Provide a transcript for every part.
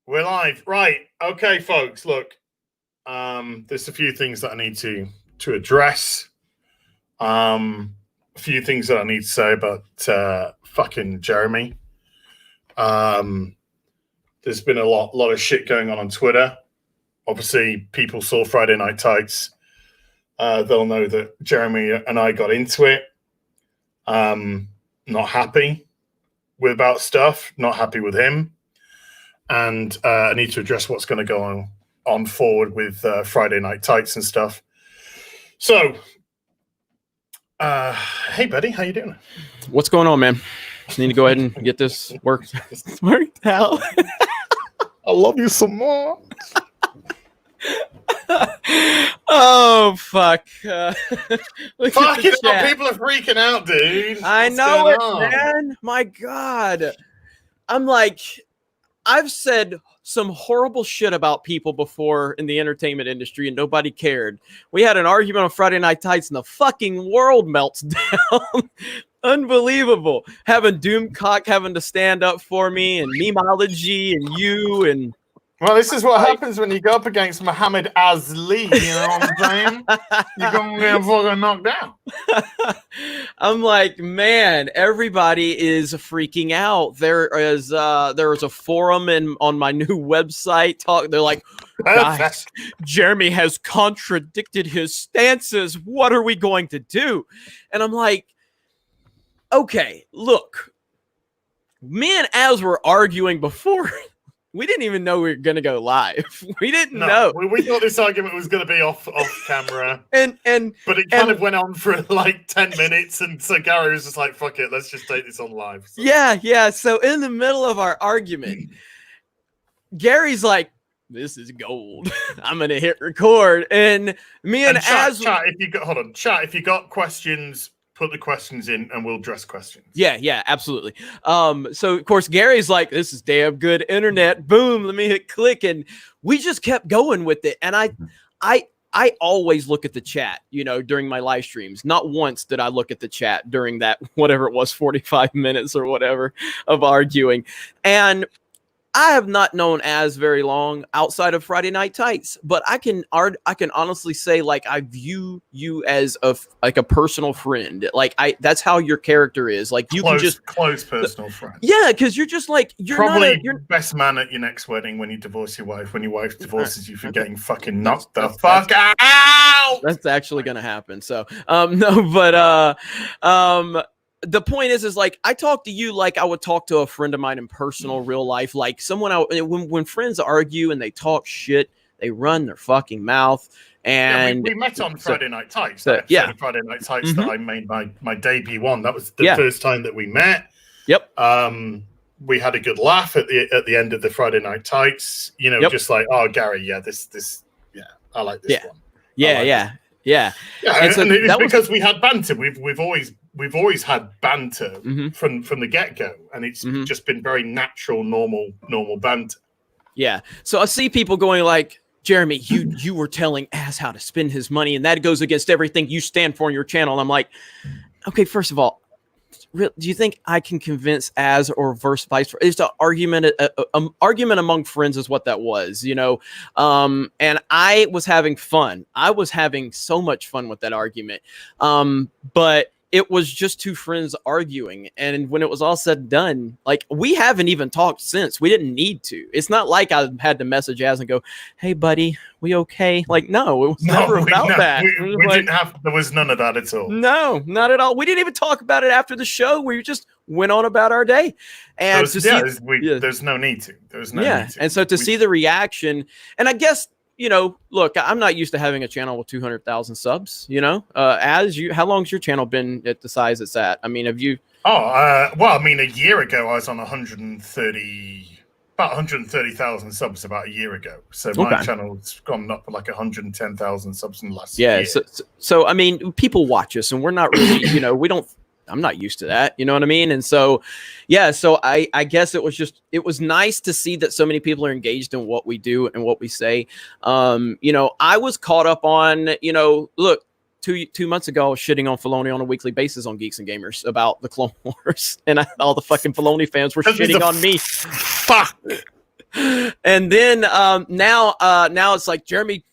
We're live, right? Okay, folks. Look, there's a few things that I need to address. A few things that I need to say about fucking Jeremy. There's been a lot of shit going on Twitter. Obviously, people saw Friday Night Tights. They'll know that Jeremy and I got into it. Not happy about stuff. Not happy with him. And I need to address what's going to go on forward with Friday Night Tights and stuff. So, hey, buddy, how you doing? What's going on, man? Just need to go ahead and get this worked out. I love you so much. Oh, fuck. Fuck it up. People are freaking out, dude. I know it, man. My God. I'm like... I've said some horrible shit about people before in the entertainment industry and nobody cared. We had an argument on Friday Night Tights and the fucking world melts down. Unbelievable. Having Doomcock having to stand up for me and Memeology and you and... Well, this is what happens when you go up against Muhammad Ali, you know what I'm saying? You're going to get fucking knocked down. I'm like, man, everybody is freaking out. There is a forum on my new website. They're like, guys, Jeremy has contradicted his stances. What are we going to do? And I'm like, okay, look, me and Az were arguing before. We didn't even know we were going to go live. We didn't know. We thought this argument was going to be off camera. but it kind of went on for like 10 minutes. And so Gary was just like, fuck it, let's just take this on live. So. Yeah. So in the middle of our argument, Gary's like, this is gold. I'm going to hit record. And me and Az... Chat, if you got questions... Put the questions in and we'll address questions. Yeah, absolutely. So of course Gary's like, this is damn good internet. Boom, let me hit click. And we just kept going with it. And I always look at the chat, during my live streams. Not once did I look at the chat during that, whatever it was, 45 minutes or whatever of arguing. And I have not known Az very long outside of Friday Night Tights, but I can honestly say, like, I view you as a personal friend. Like, that's how your character is. Like, you can just close personal friend. Yeah, because you're just like you're probably you're best man at your next wedding when you divorce your wife. When your wife divorces you for getting fucking knocked the fuck out. That's actually gonna happen. So no, but the point is like I talk to you like I would talk to a friend of mine in personal, real life. Like someone when friends argue and they talk shit, they run their fucking mouth. And we met on Friday Night Tights. Yeah, Friday Night Tights that I made my debut on. That was the first time that we met. Yep. We had a good laugh at the end of the Friday Night Tights. Just like, oh, Gary, this I like this one. Yeah. And so it was because we had banter. We've always had banter from the get-go, and it's just been very natural, normal banter. Yeah. So I see people going like, Jeremy, you were telling Az how to spend his money, and that goes against everything you stand for on your channel. And I'm like, okay, first of all, do you think I can convince Az or vice versa? It's an argument among friends is what that was, and I was having fun. I was having so much fun with that argument. But it was just two friends arguing. And when it was all said and done, like we haven't even talked since. We didn't need to. It's not like I had to message Az and go, hey buddy, we okay? Like, no, it was never about that. We didn't have, there was none of that at all. No, not at all. We didn't even talk about it after the show. We just went on about our day. And there's no need to. There's no need to. And so to see the reaction, and I guess, look, I'm not used to having a channel with 200,000 subs, how long's your channel been at the size it's at? I mean, have you... a year ago, I was on 130,000 subs about a year ago. So my channel's gone up like 110,000 subs in the last year. So, I mean, people watch us and we're not really, I'm not used to that. You know what I mean? And so, so I guess it was nice to see that so many people are engaged in what we do and what we say. I was caught up on, look, two months ago, I was shitting on Filoni on a weekly basis on Geeks and Gamers about the Clone Wars, and all the fucking Filoni fans were shitting on me. Fuck. And then now it's like Jeremy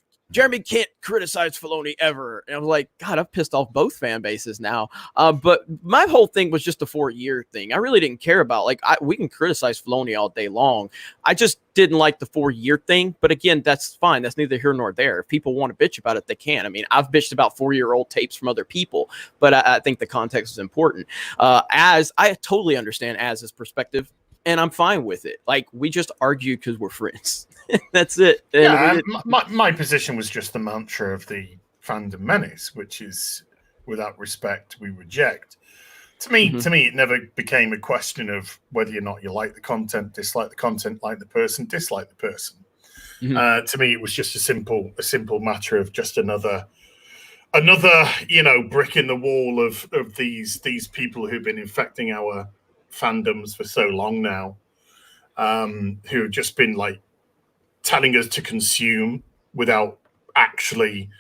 can't criticize Filoni ever. And I was like, God, I've pissed off both fan bases now. But my whole thing was just a 4-year thing. I really didn't care about, like, we can criticize Filoni all day long. I just didn't like the 4-year thing. But again, that's fine. That's neither here nor there. If people want to bitch about it, they can. I mean, I've bitched about 4-year-old tapes from other people, but I think the context is important. As I totally understand Az's perspective, and I'm fine with it. Like, we just argue because we're friends. That's it. Yeah, my position was just the mantra of the fandom menace, which is, without respect, we reject. To me, it never became a question of whether or not you like the content, dislike the content, like the person, dislike the person. To me, it was just a simple matter of just another brick in the wall of these people who've been infecting our fandoms for so long now, who have just been like telling us to consume without actually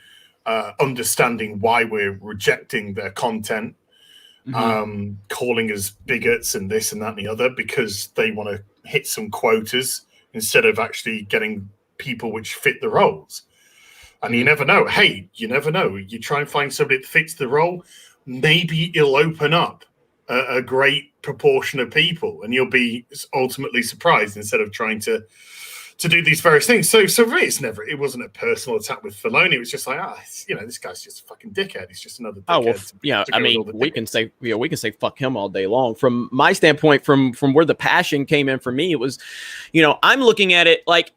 understanding why we're rejecting their content, calling us bigots and this and that and the other because they want to hit some quotas instead of actually getting people which fit the roles. And you never know. Hey, you never know. You try and find somebody that fits the role, maybe it'll open up a great proportion of people, and you'll be ultimately surprised instead of trying to do these various things. So really, it wasn't a personal attack with Filoni. It was just like, this guy's just a fucking dickhead. He's just another dickhead. I mean, we can say fuck him all day long. From my standpoint, from where the passion came in for me, it was, I'm looking at it like,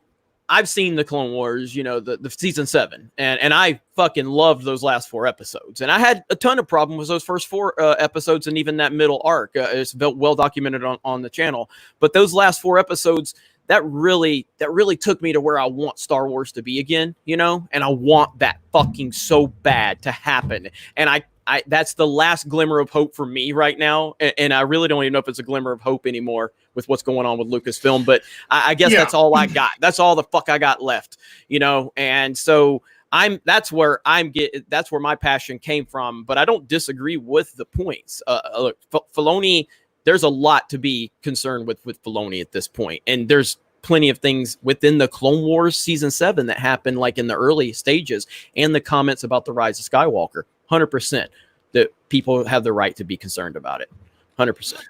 I've seen the Clone Wars, the season 7, and I fucking loved those last 4 episodes. And I had a ton of problem with those first 4 episodes and even that middle arc. It's well documented on the channel. But those last 4 episodes, that really took me to where I want Star Wars to be again, and I want that fucking so bad to happen. And I that's the last glimmer of hope for me right now. And I really don't even know if it's a glimmer of hope anymore with what's going on with Lucasfilm, but I guess that's all I got. That's all the fuck I got left, And so that's where my passion came from, but I don't disagree with the points. Look, Filoni, there's a lot to be concerned with Filoni at this point. And there's plenty of things within the Clone Wars season 7 that happened like in the early stages, and the comments about the Rise of Skywalker. 100% that people have the right to be concerned about it. 100%.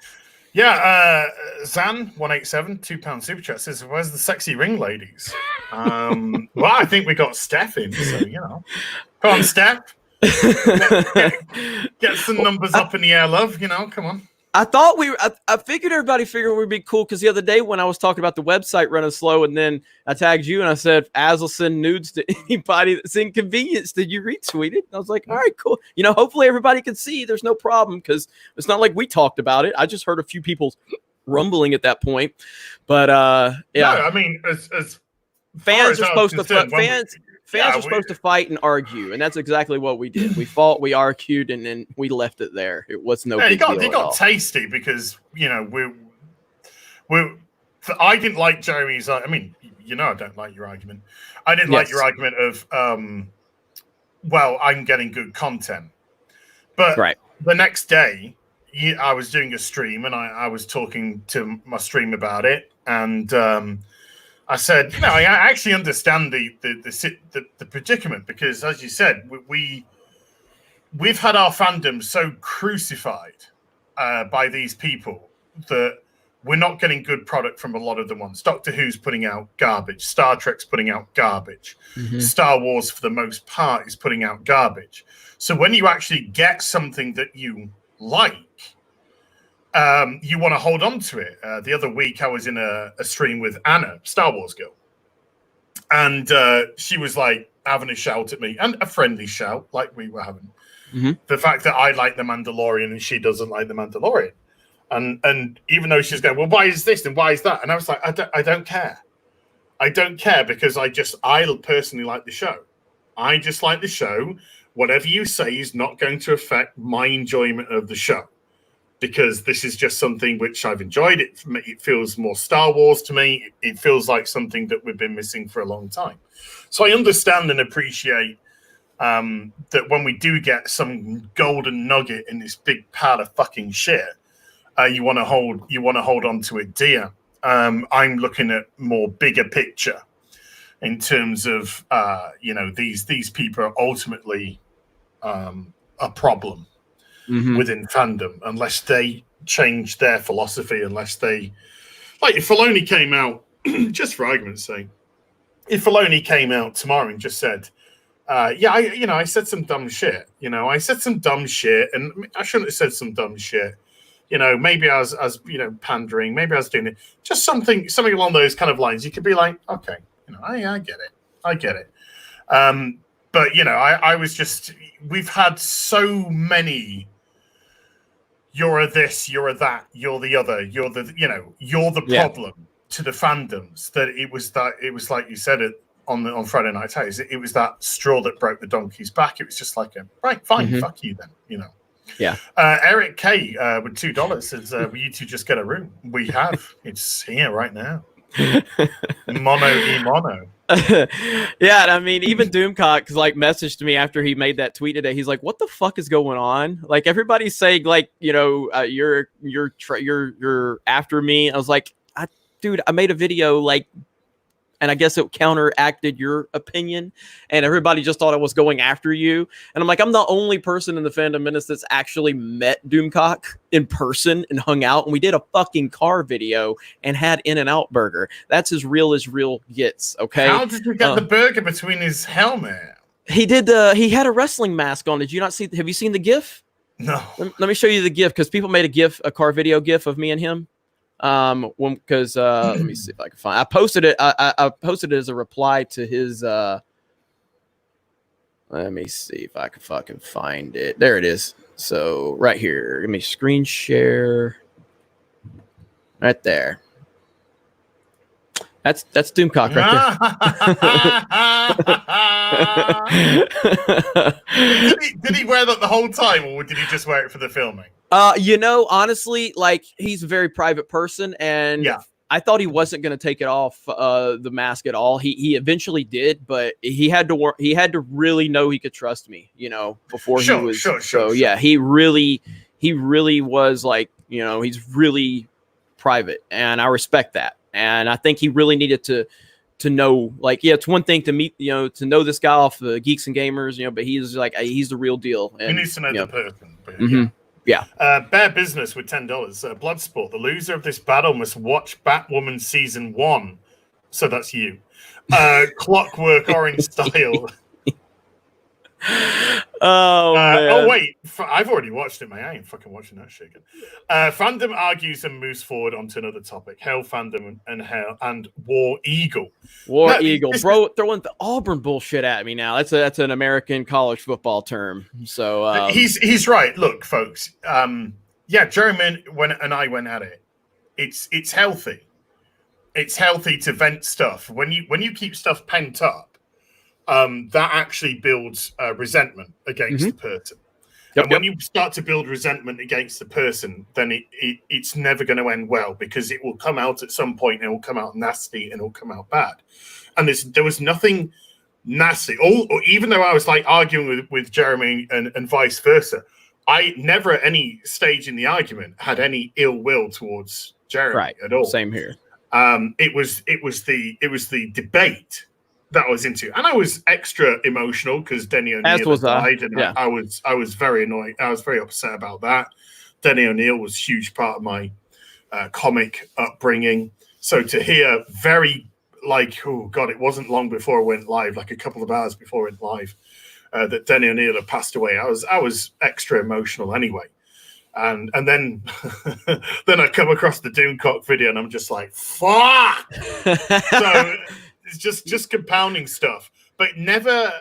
Yeah, Zan 187 £2 super chat says, "Where's the sexy ring ladies?" Well, I think we got Steph in, so come on, Steph. Get some numbers up in the air, love. Come on. I thought I figured everybody figured we'd be cool, because the other day when I was talking about the website running slow, and then I tagged you and I said, Az will send nudes to anybody that's inconvenienced. Did you retweet it? I was like, all right, cool. Hopefully everybody can see. There's no problem, because it's not like we talked about it. I just heard a few people rumbling at that point. But yeah. No, I mean, as fans are supposed to Fans are supposed to fight and argue, and that's exactly what we did. We fought, we argued, and then we left it there. It was no big deal. It got tasty because I didn't like Jeremy's. I mean, I don't like your argument. I didn't like your argument of, well, I'm getting good content, but the next day I was doing a stream and I was talking to my stream about it, and I said, I actually understand the predicament, because, as you said, we've had our fandom so crucified by these people that we're not getting good product from a lot of the ones. Doctor Who's putting out garbage. Star Trek's putting out garbage. Mm-hmm. Star Wars, for the most part, is putting out garbage. So when you actually get something that you like, you want to hold on to it. The other week, I was in a stream with Anna, Star Wars girl, and she was like having a shout at me, and a friendly shout like we were having. Mm-hmm. The fact that I like The Mandalorian and she doesn't like The Mandalorian, and even though she's going, well, why is this and why is that? And I was like, I don't care. I don't care, because I personally like the show. I just like the show. Whatever you say is not going to affect my enjoyment of the show, because this is just something which I've enjoyed. It feels more Star Wars to me. It feels like something that we've been missing for a long time. So I understand and appreciate that when we do get some golden nugget in this big pile of fucking shit, you want to hold on to it dear. I'm looking at more bigger picture in terms of these people are ultimately a problem within fandom unless they change their philosophy, unless they, like, if Filoni came out, just for argument's sake, if Filoni came out tomorrow and just said, I said some dumb shit, I said some dumb shit, and I shouldn't have said some dumb shit, maybe I was pandering, maybe I was doing it, just something along those kind of lines, you could be like, okay, I get it. But I was just, we've had so many, you're a this, you're a that, you're the other, you're the problem to the fandoms, that it was like you said it on Friday Night Tales, it was that straw that broke the donkey's back. It was just like right, fine, fuck you then, Yeah. Eric K with $2 says, will you two just get a room? We have. It's here right now. Mono. Yeah, and I mean, even Doomcock messaged me after he made that tweet today. He's like, "What the fuck is going on?" Like, everybody's saying you're after me. I was like, dude, I made a video and I guess it counteracted your opinion, and everybody just thought I was going after you. And I'm like, I'm the only person in the Fandom Menace that's actually met Doomcock in person and hung out, and we did a fucking car video and had In-N-Out Burger. That's as real gets, okay? How did you get the burger between his helmet? He had a wrestling mask on. Did you not see? Have you seen the GIF? No. Let me show you the GIF, because people made a car video GIF of me and him. Let me see if I can find. I posted it. I posted it as a reply to his. Let me see if I can fucking find it. There it is. So right here, let me screen share. Right there. That's Doomcock right there. Did he wear that the whole time, or did he just wear it for the filming? Honestly, he's a very private person, and I thought he wasn't going to take it off the mask at all. He eventually did, but he had to work. He had to really know he could trust me, before he was. Sure. Yeah, he really was he's really private, and I respect that. And I think he really needed to know, it's one thing to meet, to know this guy off the Geeks and Gamers, but he's he's the real deal. And, he needs to know the person. But, Yeah. Bear Business with $10. Bloodsport. The loser of this battle must watch Batwoman season 1. So that's you. Clockwork Orange style. Man. Wait, I've already watched it, mate. I ain't fucking watching that shit again. Fandom argues and moves forward onto another topic: Hell Fandom and War Eagle. Eagle, bro, throwing the Auburn bullshit at me now. That's an American college football term. So he's right. Look, folks. Jeremy and I went at it. It's healthy. It's healthy to vent stuff when you keep stuff pent up. That actually builds resentment against the person. When you start to build resentment against the person, then it's never going to end well, because it will come out at some point, and it will come out nasty, and it will come out bad. And there was nothing nasty. Even though I was arguing with Jeremy and vice versa, I never at any stage in the argument had any ill will towards Jeremy at all. Same here. It was the debate that I was into, and I was extra emotional because Denny O'Neil died, and I was very annoyed. I was very upset about that. Denny O'Neil was a huge part of my comic upbringing. So to hear it wasn't long before I went live, a couple of hours before I went live, that Denny O'Neil had passed away. I was extra emotional anyway. And then then I come across the Doomcock video, and I'm just like, fuck. So it's just compounding stuff, but never.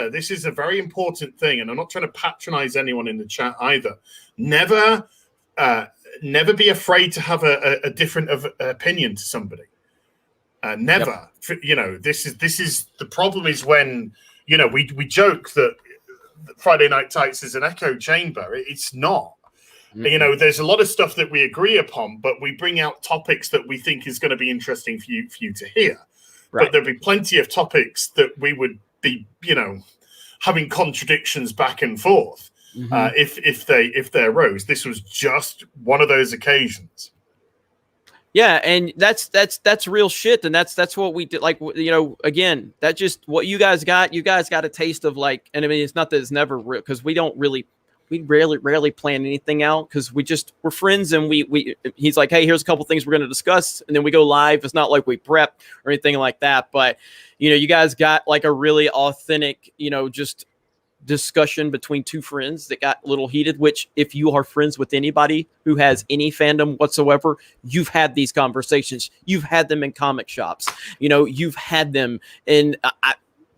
This is a very important thing, and I'm not trying to patronize anyone in the chat either. Never be afraid to have a different opinion to somebody. Never. Yep. This is the problem. Is when we joke that Friday Night Tights is an echo chamber. It's not. Mm-hmm. There's a lot of stuff that we agree upon, but we bring out topics that we think is going to be interesting for you to hear. Right. But there'll be plenty of topics that we would be, having contradictions back and forth. Mm-hmm. If they arose. This was just one of those occasions. Yeah, and that's real shit, and that's what we did. Like, you know, again, that just what you guys got. You guys got a taste of, like, and I mean, it's not that it's never real, because we rarely plan anything out, because we're friends, and we he's like, hey, here's a couple things we're going to discuss, and then we go live. It's not like we prep or anything like that, but you know, you guys got like a really authentic, you know, just discussion between two friends that got a little heated, which if you are friends with anybody who has any fandom whatsoever, you've had these conversations. You've had them in comic shops, you know, you've had them in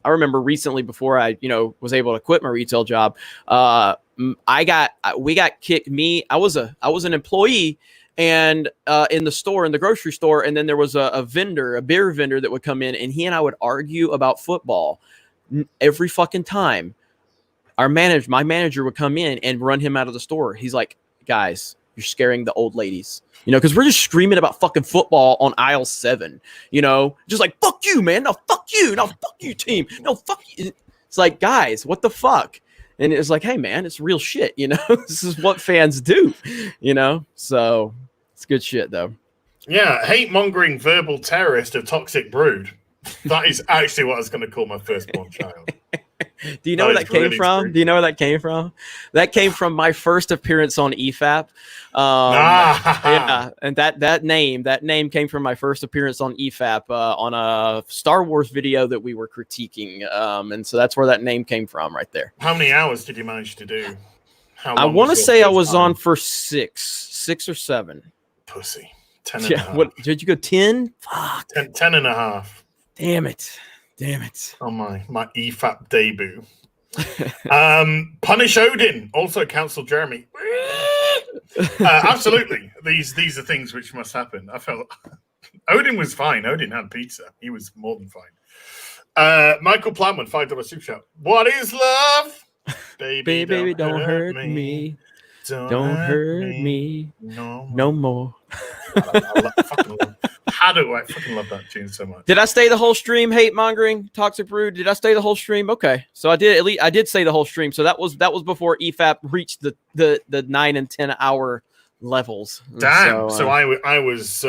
I remember recently, before I, you know, was able to quit my retail job, we got kicked. I was an employee, and in the store, in the grocery store, and then there was a vendor, a beer vendor, that would come in, and he and I would argue about football every fucking time. My manager would come in and run him out of the store. He's like, guys, you're scaring the old ladies, you know, because we're just screaming about fucking football on aisle 7, you know, just like, fuck you, man. No, fuck you. No, fuck you, team. No, fuck you. It's like, guys, what the fuck? And it's like, hey, man, it's real shit, you know. This is what fans do, you know. So it's good shit, though. Yeah, hate mongering verbal terrorist of toxic brood. That is actually what I was going to call my firstborn child. Do you know where that came from? Do you know where that came from? That came from my first appearance on EFAP. Yeah, and that name came from my first appearance on EFAP on a Star Wars video that we were critiquing, and so that's where that name came from, right there. How many hours did you manage to do? I want to say I was on for 6 or 7. Pussy. 10 and a half. What did you go 10? Fuck. 10 and a half. Damn it. Oh my EFAP debut. Punish Odin, also counsel Jeremy. Absolutely. These are things which must happen. I felt Odin was fine. Odin had pizza. He was more than fine. Michael Plowman, $5 super chat. What is love? Baby, don't hurt me. Don't hurt me no more. How do I fucking love that tune so much? Did I stay the whole stream? Hate mongering, toxic brood. Did I stay the whole stream? Okay, so I did. At least I did stay the whole stream. So that was before EFAP reached the 9 and 10 hour levels. Damn. So I was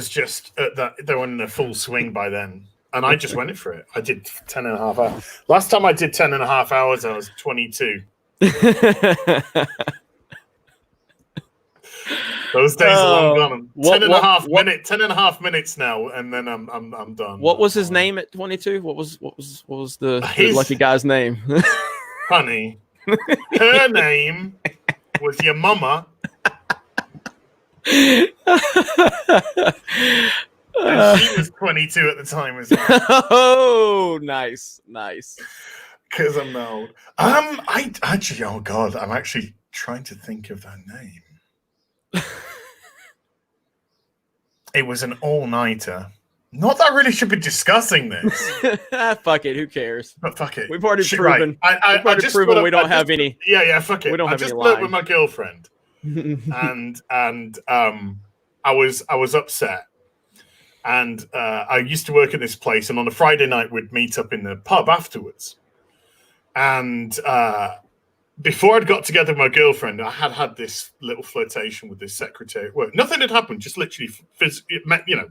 just at that. They were in a full swing by then, and I just went for it. I did 10 and a half hours. Last time I did 10 and a half hours, I was 22. Those days are long gone. 10 and a half minutes now, and then I'm done. What was his name at 22? What was the lucky guy's name? Honey, her name was your mama. And she was 22 at the time as well. Oh, nice. Because I'm old. I actually, oh god, I'm actually trying to think of that name. It was an all-nighter. Not that I really should be discussing this. Fuck it, who cares? But fuck it. We've already proven. Right. I just proven we don't have any. Yeah, fuck it. We don't have any. I just split with my girlfriend, and I was upset. And I used to work at this place, and on a Friday night we'd meet up in the pub afterwards. And before I'd got together with my girlfriend, I had this little flirtation with this secretary at work. Nothing had happened, just literally,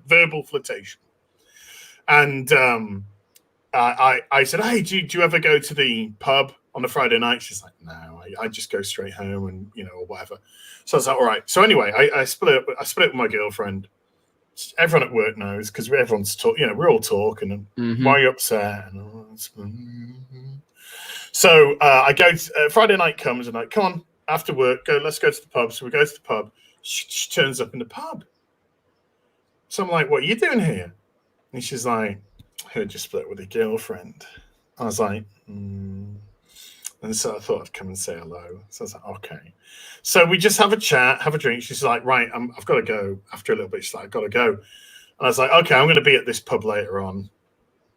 verbal flirtation. And I said, hey, do you ever go to the pub on a Friday night? She's like, no, I just go straight home and, or whatever. So I was like, all right. So anyway, I split up with my girlfriend. Everyone at work knows because everyone's talking, we're all talking. And why are you upset? So I go. Friday night comes and come on after work. Let's go to the pub. So we go to the pub. She turns up in the pub. So I'm like, what are you doing here? And she's like, I heard you split with a girlfriend. I was like, And so I thought I'd come and say hello. So I was like, okay. So we just have a chat, have a drink. She's like, right, I've got to go. After a little bit, she's like, I've got to go. And I was like, okay, I'm going to be at this pub later on.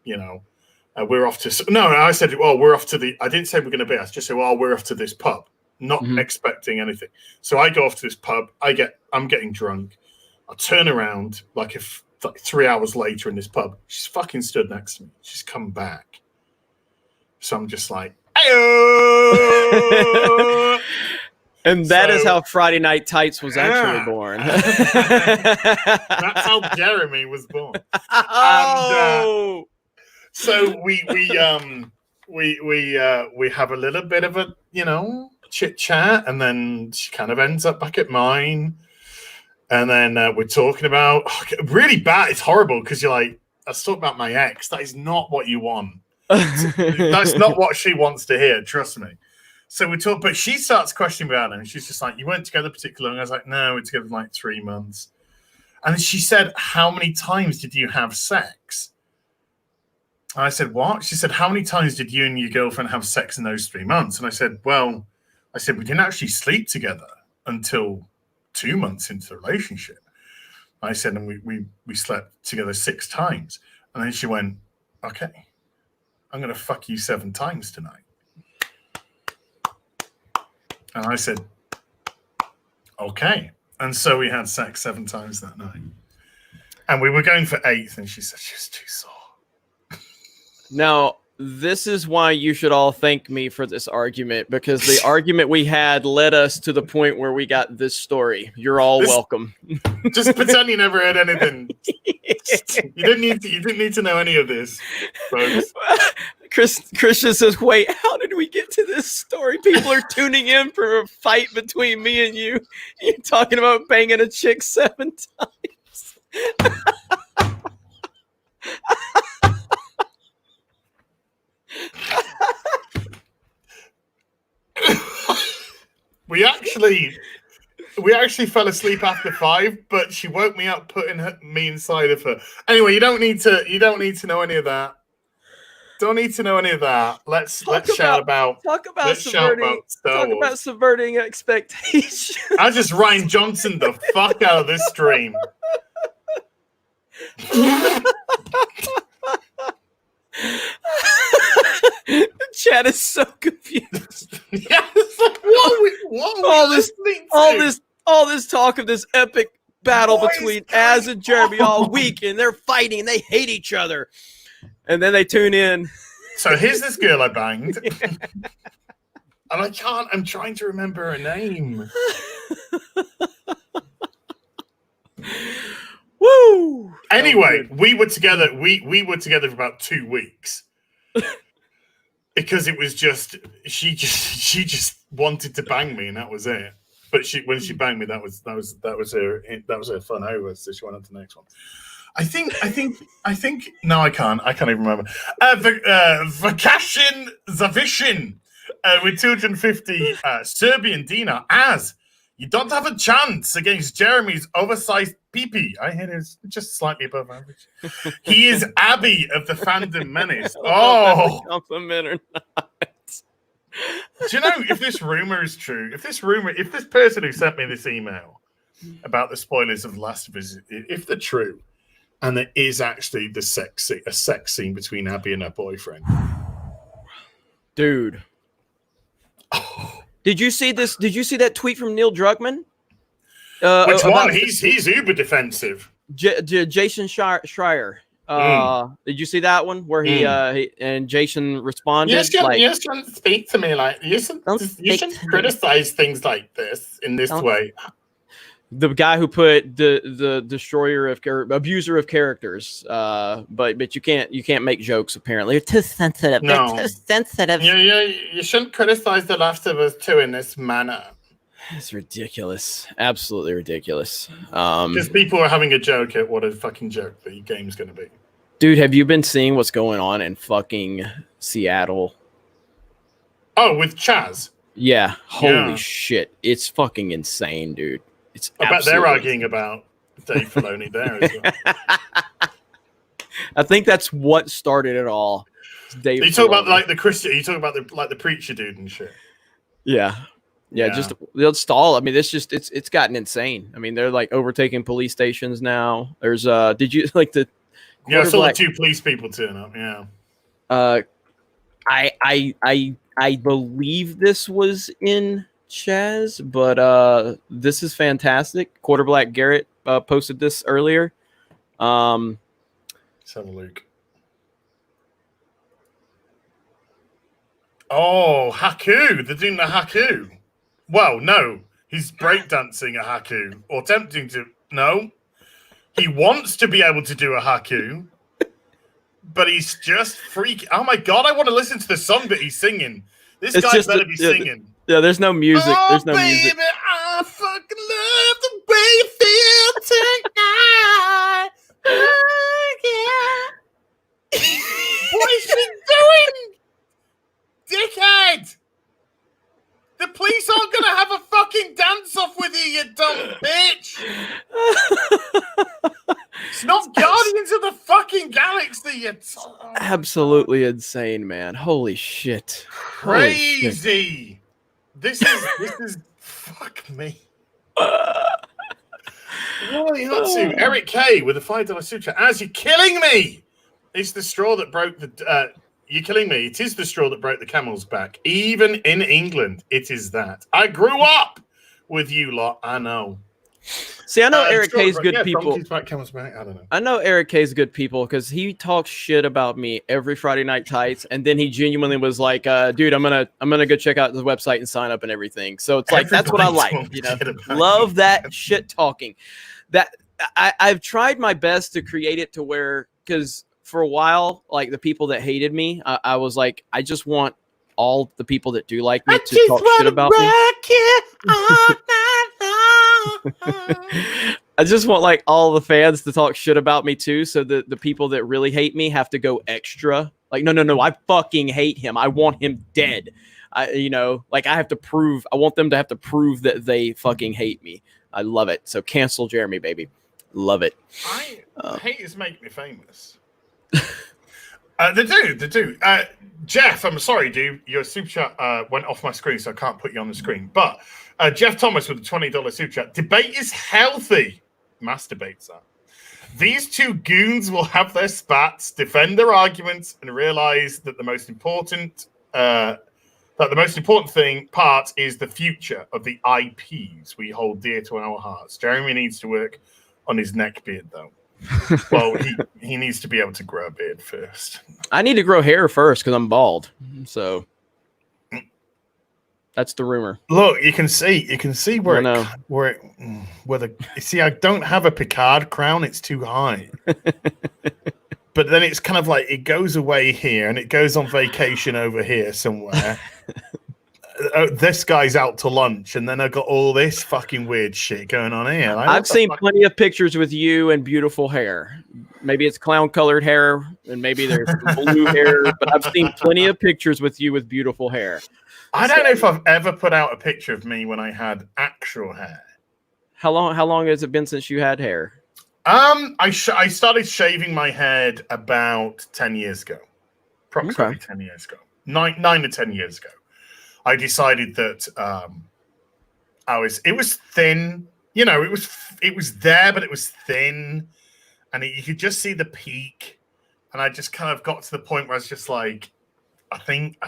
We're off to... No, I said, well, we're off to the... I didn't say we're going to be. I just said, well, we're off to this pub. Not expecting anything. So I go off to this pub. I'm getting drunk. I turn around like 3 hours later in this pub. She's fucking stood next to me. She's come back. So I'm just like, hey-oh! And that is So- how Friday Night Tights was actually born. That's how Jeremy was born. Oh, So we have a little bit of a chit chat, and then she kind of ends up back at mine, and then we're talking about really bad. It's horrible because you're like, let's talk about my ex. That is not what you want. That's not what she wants to hear. Trust me. So we talk, but she starts questioning about him. And she's just like, "You weren't together particularly long." I was like, "No, we're together for like 3 months." And she said, "How many times did you have sex?" And I said, "What?" She said, "How many times did you and your girlfriend have sex in those 3 months?" And I said, "Well," "we didn't actually sleep together until 2 months into the relationship." I said, "And we slept together 6 times." And then she went, "Okay, I'm going to fuck you 7 times tonight." And I said, "Okay." And so we had sex 7 times that night. And we were going for 8th, and she said she was too sore. Now, this is why you should all thank me for this argument, because the argument we had led us to the point where we got this story. You're all welcome. Just pretend you never heard anything. You didn't need to know any of this, folks. Christian says, "Wait, how did we get to this story? People are tuning in for a fight between me and you. You're talking about banging a chick 7 times." We actually fell asleep after 5, but she woke me up putting me inside of her. Anyway, you don't need to know any of that. Don't need to know any of that. Let's shout about Star Wars. Subverting expectations. I just Ryan Johnson the fuck out of this stream. Chad is so confused. Yeah, it's like, all this talk of this epic battle between Az and Jeremy all week, and they're fighting and they hate each other. And then they tune in. So here's this girl I banged. And I'm trying to remember her name. Woo! Anyway, we were together. We were together for about 2 weeks. Because it was just she just wanted to bang me, and that was it. But when she banged me, that was her fun over. So she went on to the next one. I think. No, I can't even remember. Vakashin Zavishin with 250 Serbian dinar. As you don't have a chance against Jeremy's oversized peepee. I hit his just slightly above average. He is Abby of the Fandom Menace. Oh, compliment or not? Do you know if this rumor is true? If this person who sent me this email about the spoilers of The Last of Us, if they're true, and there is actually a sex scene between Abby and her boyfriend, dude. Oh. Did you see this? Did you see that tweet from Neil Druckmann? Which one? He's uber defensive. Jason Schreier. Did you see that one where he and Jason responded? You shouldn't speak to me like you shouldn't criticize things like this in this way. The guy who put the destroyer of abuser of characters, but you can't make jokes apparently. They're too sensitive. No. They're too sensitive. You shouldn't criticize The Last of Us 2 in this manner. It's ridiculous. Absolutely ridiculous. Because people are having a joke at what a fucking joke the game's going to be. Dude, have you been seeing what's going on in fucking Seattle? Oh, with Chaz? Yeah. Holy shit. It's fucking insane, dude. I bet they're arguing about Dave Filoni there as well. I think that's what started it all. Dave you talk about like the Christian, you talk about the preacher dude and shit. Yeah. Just they'll stall. I mean, it's gotten insane. I mean, they're like overtaking police stations now. There's did you like the I saw the 2 police people turn up, yeah. I believe this was in Chaz, but this is fantastic. Quarterblack Garrett posted this earlier. Let's have a look. Oh, Haku! They're doing the Haku. Well, no. He's breakdancing a haku or attempting to. No. He wants to be able to do a haku, but he's just freaking. Oh my God, I want to listen to the song that he's singing. This guy better be singing. Yeah, there's no music. Oh, there's no baby, music. I fucking love the way you feel tonight. Oh, yeah. What is she doing? Dickhead! The police aren't going to have a fucking dance-off with you, you dumb bitch! It's not Guardians of the fucking Galaxy, you Absolutely insane, man. Holy shit. Crazy! Holy shit. This is fuck me. What are you up to? Eric K with a $5 suture. As you're killing me! It's the straw that broke the... you're killing me. It is the straw that broke the camel's back. Even in England, it is that. I grew up with you lot. I know. See, I know Eric K's good people. Back, camel's back. I don't know. I know Eric K's good people because he talks shit about me every Friday Night Tights, and then he genuinely was like, "Dude, I'm gonna go check out the website and sign up and everything." So it's like that's what I like, you know. Love that shit talking. That I've tried my best to create it to where because for a while, like the people that hated me, I was like, I just want all the people that do like me to talk shit about me. I just want like all the fans to talk shit about me too, so that the people that really hate me have to go extra. Like, no, I fucking hate him. I want him dead. Like I have to prove. I want them to have to prove that they fucking hate me. I love it. So cancel Jeremy, baby. Love it. Haters make me famous. They do. Jeff, I'm sorry, dude. Your super chat went off my screen, so I can't put you on the screen. But Jeff Thomas with a $20 super chat. Debate is healthy. Masturbates that. These two goons will have their spats, defend their arguments, and realize that the most important part is the future of the IPs we hold dear to our hearts. Jeremy needs to work on his neck beard, though. Well, he needs to be able to grow a beard first. I need to grow hair first because I'm bald. So that's the rumor. Look, you can see where the see. I don't have a Picard crown; it's too high. But then it's kind of like it goes away here and it goes on vacation over here somewhere. This guy's out to lunch, and then I got all this fucking weird shit going on here. Like, I've seen plenty of pictures with you and beautiful hair. Maybe it's clown-colored hair, and maybe there's blue hair, but I've seen plenty of pictures with you with beautiful hair. I don't know if I've ever put out a picture of me when I had actual hair. How long has it been since you had hair? I started shaving my head about 10 years ago. Approximately 10 years ago. 9 to 10 years ago. I decided that it was thin, it was there, but it was thin, and you could just see the peak. And I just kind of got to the point where I was just like, I think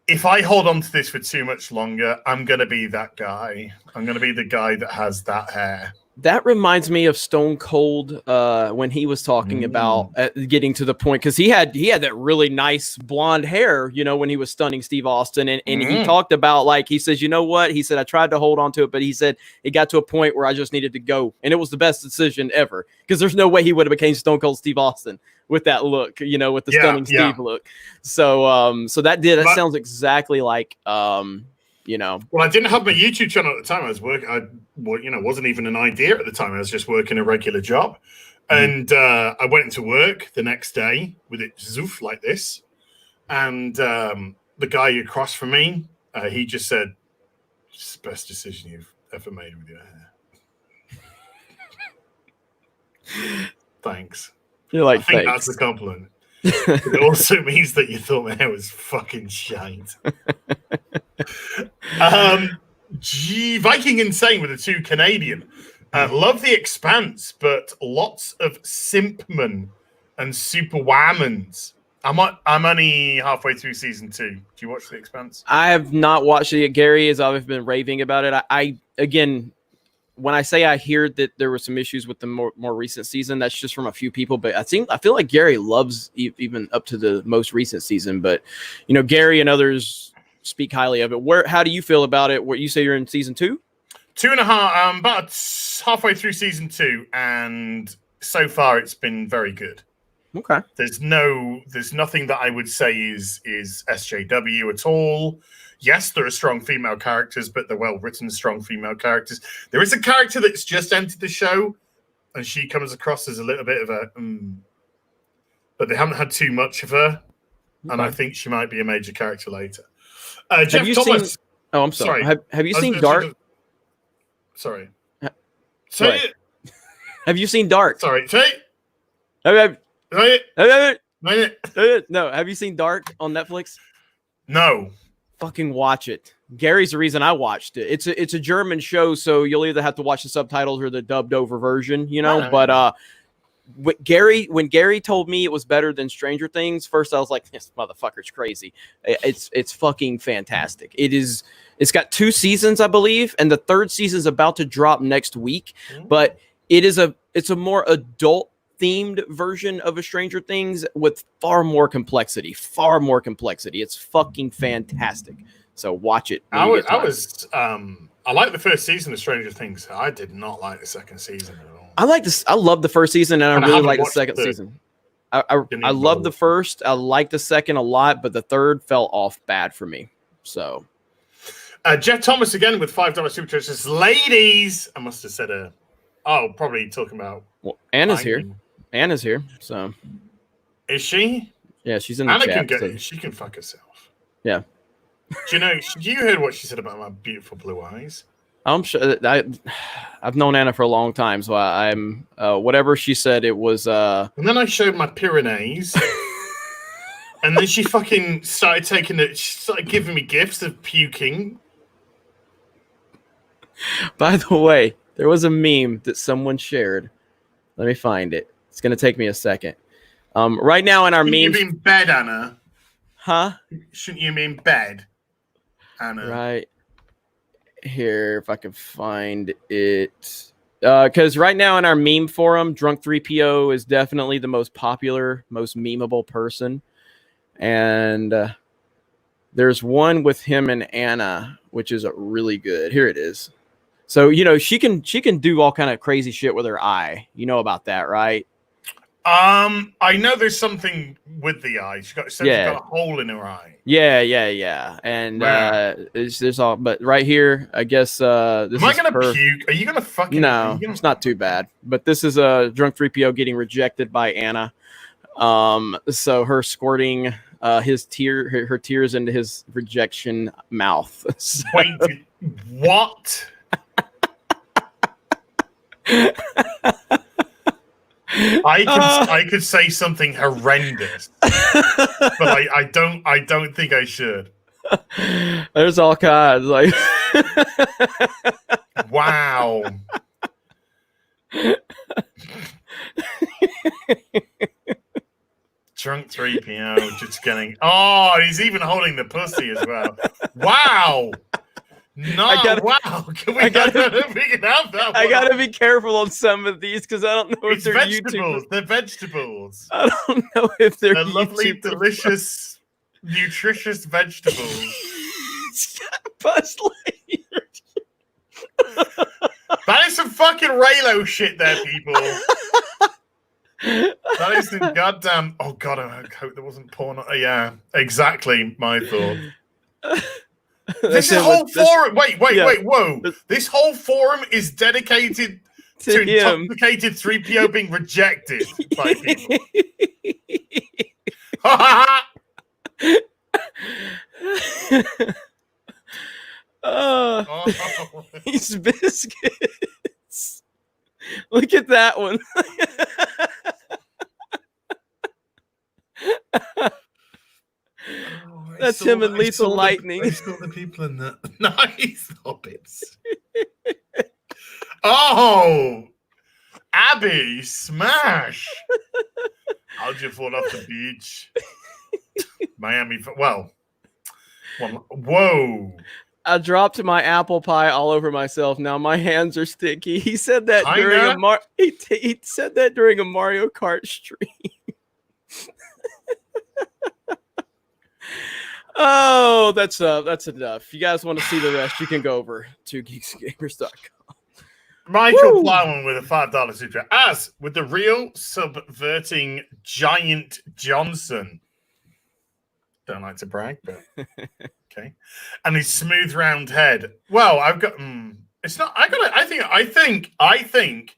if I hold on to this for too much longer, I'm going to be that guy. I'm going to be the guy that has that hair. That reminds me of Stone Cold when he was talking about getting to the point, because he had that really nice blonde hair, when he was stunning Steve Austin, and he talked about, like, he says, you know what? He said, I tried to hold on to it, but he said it got to a point where I just needed to go, and it was the best decision ever, because there's no way he would have became Stone Cold Steve Austin with that look, with the stunning Steve look. So that sounds exactly like Well, I didn't have my YouTube channel at the time. I was working. Wasn't even an idea at the time. I was just working a regular job, and I went into work the next day with it zoof like this, and the guy across from me, he just said, "It's the best decision you've ever made with your hair." Thanks. You're like, I think that's a compliment. It also means that you thought my hair was fucking shite. Viking Insane with the 2 Canadian. Love The Expanse, but lots of simpmen and superwhamans. I'm only halfway through season 2. Do you watch The Expanse? I have not watched it. Gary has always been raving about it. I again, when I say I hear that there were some issues with the more recent season, that's just from a few people. But I feel like Gary loves even up to the most recent season. But Gary and others speak highly of it. How do you feel about it? What you say you're in season 2? 2.5, about halfway through season 2, and so far it's been very good. Okay. There's nothing that I would say is SJW at all. Yes, there are strong female characters, but they're well-written, strong female characters. There is a character that's just entered the show, and she comes across as a little bit of a... but they haven't had too much of her, and I think she might be a major character later. Jeff Thomas... Oh, I'm sorry. Have you seen Dark? Sorry. Say it. Have you seen Dark? Sorry. Say it. it. No. Have you seen Dark on Netflix? No. Fucking watch it. Gary's the reason I watched it. It's a German show, so you'll either have to watch the subtitles or the dubbed over version, you know. But when Gary told me it was better than Stranger Things, first I was like, this motherfucker's crazy. It's fucking fantastic. It's got 2 seasons, I believe, and the 3rd season is about to drop next week. But it's a more adult themed version of a Stranger Things with far more complexity. It's fucking fantastic. So watch it. I like the first season of Stranger Things. I did not like the second season at all. I love the first season, and I really like the second season. I love the first. I like the second a lot, but the third fell off bad for me. So, Jeff Thomas again with $5 super chats. Ladies, I must have said probably talking about. Well, Anna's here. Anna's here. So, is she? Yeah, she's in the Anna chat. she can fuck herself. Yeah. Do you heard what she said about my beautiful blue eyes? I'm sure I've known Anna for a long time, so I'm whatever she said. It was. And then I showed my Pyrenees, and then she fucking started She started giving me gifts of puking. By the way, there was a meme that someone shared. Let me find it. It's gonna take me a second. Right now in our memes. You mean bed, Anna? Huh? Shouldn't you mean bed, Anna? Right. Here, if I can find it, because right now in our meme forum, Drunk 3PO is definitely the most popular, most memeable person, and there's one with him and Anna, which is really good. Here it is. So she can do all kind of crazy shit with her eye. You know about that, right? I know there's something with the eye. She's got a hole in her eye. Yeah. And there's all, but right here, I guess. This Am I gonna puke? Are you gonna fucking? No, it's not too bad. But this is Drunk 3PO getting rejected by Anna. So her squirting her tears into his rejection mouth. So. Wait, what? I could say something horrendous, but I don't think I should. There's all kinds like wow. Drunk 3PO just getting he's even holding the pussy as well. Wow. No, wow. I gotta be careful on some of these because I don't know if they're vegetables. They're vegetables. I don't know if they're lovely, delicious, nutritious vegetables. Buzz Lightyear. That is some fucking Raylo shit there, people. That is some goddamn... Oh, God, I hope there wasn't porn. Yeah, exactly my thought. This whole forum... Wait, whoa. This whole forum is dedicated to intoxicated 3PO being rejected by people. These biscuits. Look at that one. That's him in Lethal Lightning. I saw the people in the nice hobbits. Oh, Abby, smash! How'd you fall off the beach? Miami. Well, whoa. I dropped my apple pie all over myself. Now my hands are sticky. He said that during he said that during a Mario Kart stream. Oh, that's enough. You guys want to see the rest? You can go over to geeksgamers.com. Michael Woo! Plowman with a $5 super. As with the real subverting Giant Johnson. Don't like to brag, but okay. And his smooth round head. Well, I've got. It's not. I think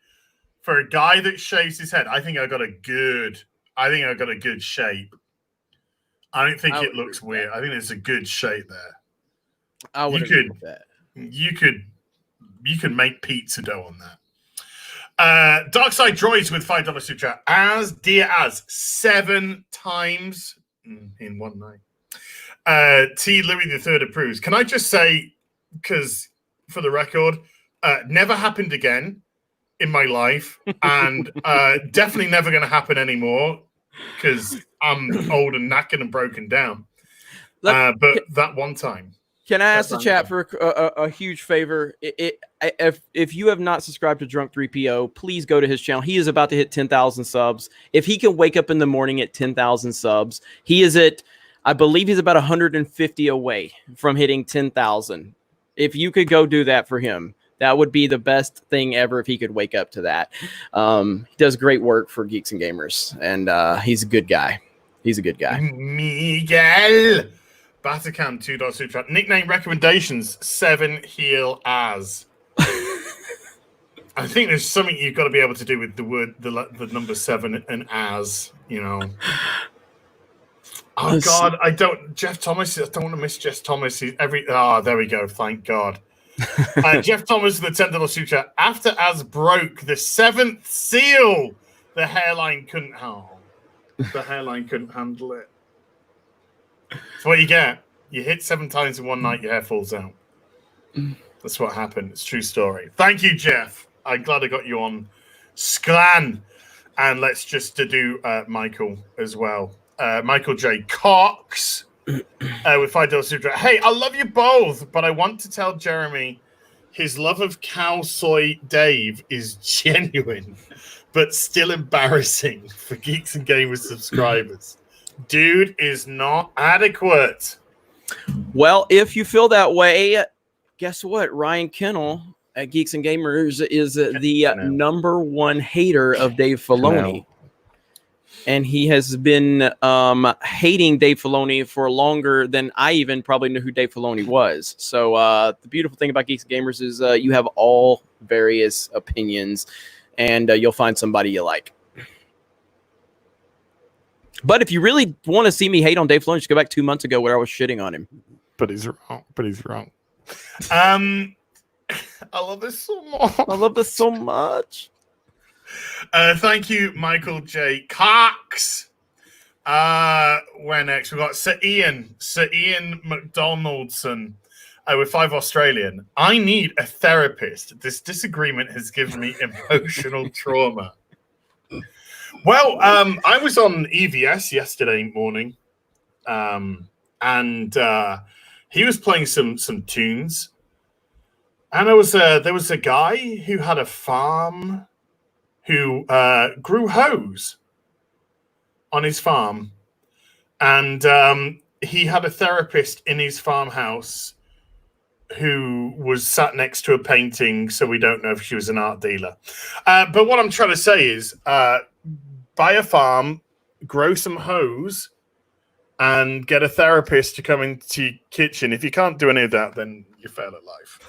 for a guy that shaves his head, I think I got a good shape. I don't think it looks weird. I think there's a good shape there. I would agree with that. You could make pizza dough on that. Darkside Droids with $5 super chat. As dear as 7 times in one night. T. Louis III approves. Can I just say, because for the record, never happened again in my life, and definitely never going to happen anymore because I'm old and knackered and broken down. But that one time. Can I ask the chat for a huge favor? If you have not subscribed to Drunk 3PO, please go to his channel. He is about to hit 10,000 subs. If he can wake up in the morning at 10,000 subs, he is at, I believe he's about 150 away from hitting 10,000. If you could go do that for him, that would be the best thing ever if he could wake up to that. He does great work for Geeks and Gamers, and he's a good guy. He's a good guy. Miguel Batacam $2 super chat. Nickname recommendations 7 heel as. I think there's something you've got to be able to do with the word the number 7 and as, you know. Oh God, Jeff Thomas. I don't want to miss Jeff Thomas. There we go. Thank God. Jeff Thomas with the $10 super chat. After as broke the 7th seal, the hairline couldn't handle it. That's what you get. You hit 7 times in one night, your hair falls out. That's what happened. It's a true story. Thank you, Jeff. I'm glad I got you on Sklan. And let's just do Michael as well. Michael J. Cox with $5 super. Hey, I love you both, but I want to tell Jeremy his love of Cow Soy Dave is genuine, but still embarrassing for Geeks and Gamers subscribers. Dude is not adequate. Well, if you feel that way, guess what? Ryan Kennel at Geeks and Gamers is the number one hater of Dave Filoni. And he has been hating Dave Filoni for longer than I even probably knew who Dave Filoni was. So the beautiful thing about Geeks and Gamers is you have all various opinions, and you'll find somebody you like. But if you really want to see me hate on Dave Filoni, just go back 2 months ago where I was shitting on him. But he's wrong. I love this so much. Thank you, Michael J. Cox. Where next? We've got Sir Ian McDonaldson with 5 Australian. I need a therapist. This disagreement has given me emotional trauma. Well, I was on EVS yesterday morning, and he was playing some tunes, and there was a guy who had a farm who grew hose on his farm, and he had a therapist in his farmhouse who was sat next to a painting, so we don't know if she was an art dealer. But what I'm trying to say is buy a farm, grow some hose, and get a therapist to come into your kitchen. If you can't do any of that, then you fail at life.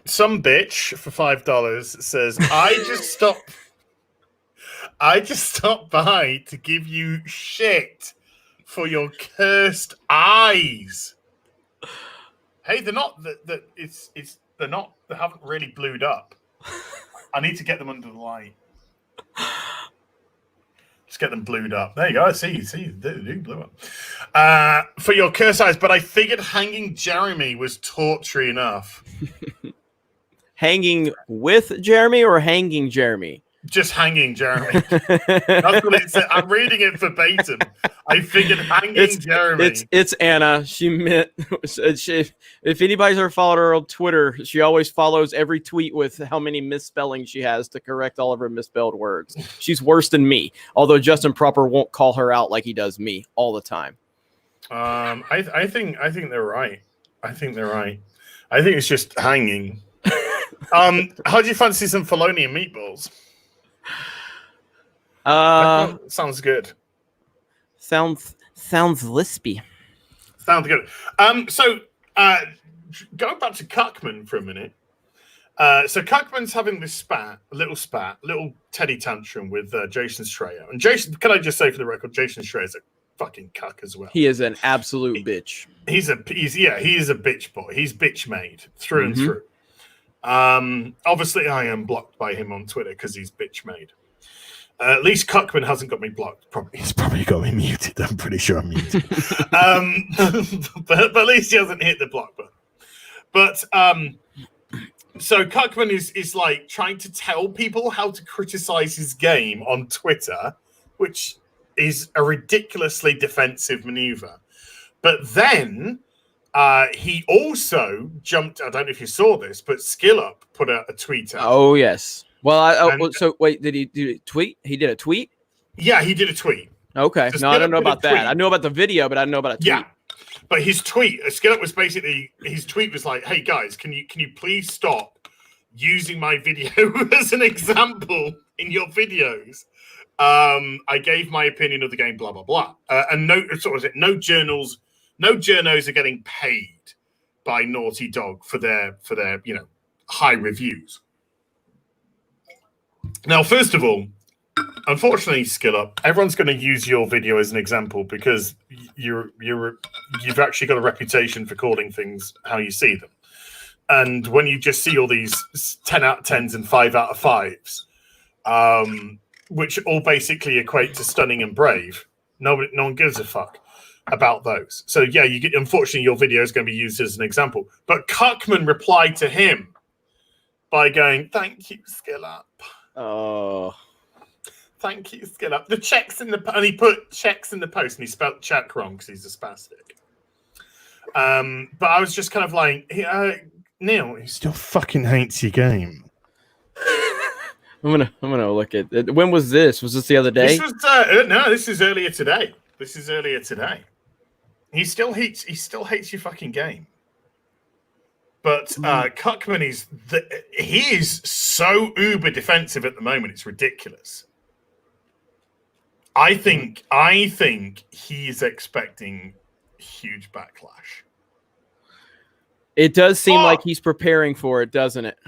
Some bitch for $5 says, I just stopped by to give you shit for your cursed eyes. Hey, they're not they haven't really blued up. I need to get them under the light. Just get them blued up. There you go. See, they do blue up. For your cursed eyes, but I figured hanging Jeremy was torture enough. Hanging with Jeremy or hanging Jeremy? Just hanging Jeremy. That's what it said. I'm reading it verbatim. I figured hanging Jeremy. It's Anna. She meant if anybody's ever followed her on Twitter, she always follows every tweet with how many misspellings she has to correct all of her misspelled words. She's worse than me. Although Justin Proper won't call her out like he does me all the time. I think they're right. I think they're right. I think it's just hanging. How do you fancy some Filoni and meatballs? Sounds good. Sounds lispy. Sounds good. So going back to Cuckman for a minute. So Cuckman's having this little Teddy tantrum with Jason Schreier. And Jason, can I just say for the record, Jason Schreier's a fucking cuck as well. He is an absolute bitch. He is a bitch boy. He's bitch made through and through. Obviously I am blocked by him on Twitter because he's bitch made. At least Cuckman hasn't got me blocked. He's probably got me muted. I'm pretty sure I'm muted. But at least he hasn't hit the block button. But so Cuckman is like trying to tell people how to criticize his game on Twitter, which is a ridiculously defensive maneuver. But then he also jumped. I don't know if you saw this, but SkillUp put out a tweet out. Oh yes. Well, so wait, did he tweet? He did a tweet? Yeah, he did a tweet. Okay. So no, I don't know about that. Tweet. I know about the video, but I don't know about a tweet. Yeah. But his tweet, SkillUp was basically, his tweet was like, hey guys, can you please stop using my video as an example in your videos? I gave my opinion of the game, blah, blah, blah. And no journos are getting paid by Naughty Dog for their high reviews. Now, first of all, unfortunately, SkillUp, everyone's going to use your video as an example because you've actually got a reputation for calling things how you see them. And when you just see all these 10 out of 10s and 5 out of 5s, which all basically equate to stunning and brave, no one gives a fuck about those. So yeah, unfortunately, your video is going to be used as an example. But Cuckman replied to him by going, "Thank you, SkillUp." Oh, thank you, SkillUp. The checks in the and he put checks in the post and he spelled check wrong because he's a spastic. But I was just kind of like, Neil, he still fucking hates your game. I'm gonna look at it. When was this? Was this the other day? This was this is earlier today. He still hates your fucking game. But Cuckman he is so uber defensive at the moment. It's ridiculous. I think he's expecting huge backlash. It does seem like he's preparing for it, doesn't it?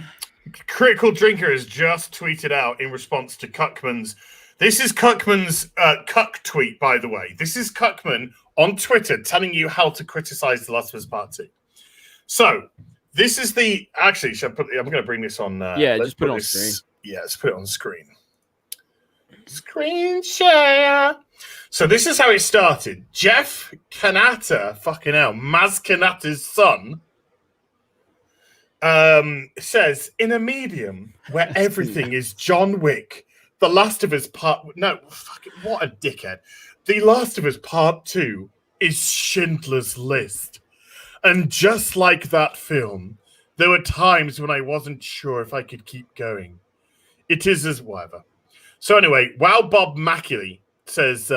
Critical Drinker has just tweeted out in response to Cuckman's. This is Cuckman's cuck tweet, by the way. This is Cuckman on Twitter telling you how to criticize The Last of Us Part 2. So this is the actually. I'm going to bring this on. Just put it on screen. Yeah, let's put it on screen. Screen share. So this is how it started. Jeff Kanata, fucking hell, Maz Kanata's son, says in a medium where everything is John Wick, The Last of Us Part. No, fucking what a dickhead. The Last of Us Part 2 is Schindler's List. And just like that film, there were times when I wasn't sure if I could keep going. It is as whatever. So anyway, Wow Bob Mackley says,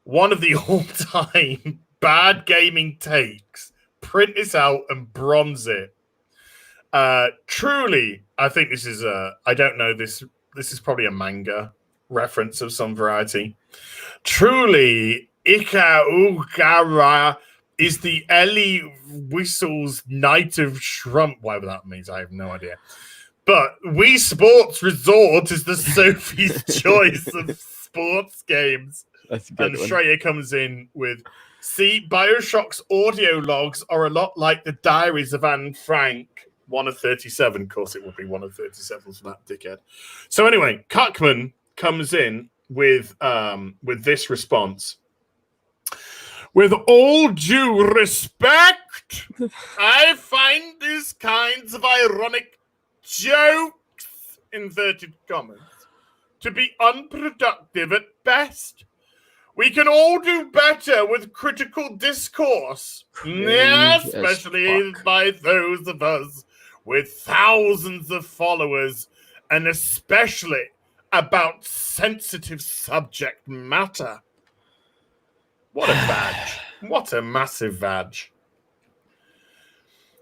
one of the all-time bad gaming takes. Print this out and bronze it. Truly, I think this is I don't know, this is probably a manga reference of some variety. Truly, Ika Ugara is the Ellie Whistle's Night of Shrump, whatever that means, I have no idea. But Wii Sports Resort is the Sophie's Choice of sports games. That's a good and one. Shreya comes in with, see, Bioshock's audio logs are a lot like the diaries of Anne Frank. 1 of 37. Of course, it would be 1 of 37 for that dickhead. So anyway, Cuckman comes in with this response. With all due respect, I find these kinds of ironic jokes, inverted commas, to be unproductive at best. We can all do better with critical discourse. Yeah, especially by those of us with thousands of followers, and especially about sensitive subject matter. What a badge. What a massive badge.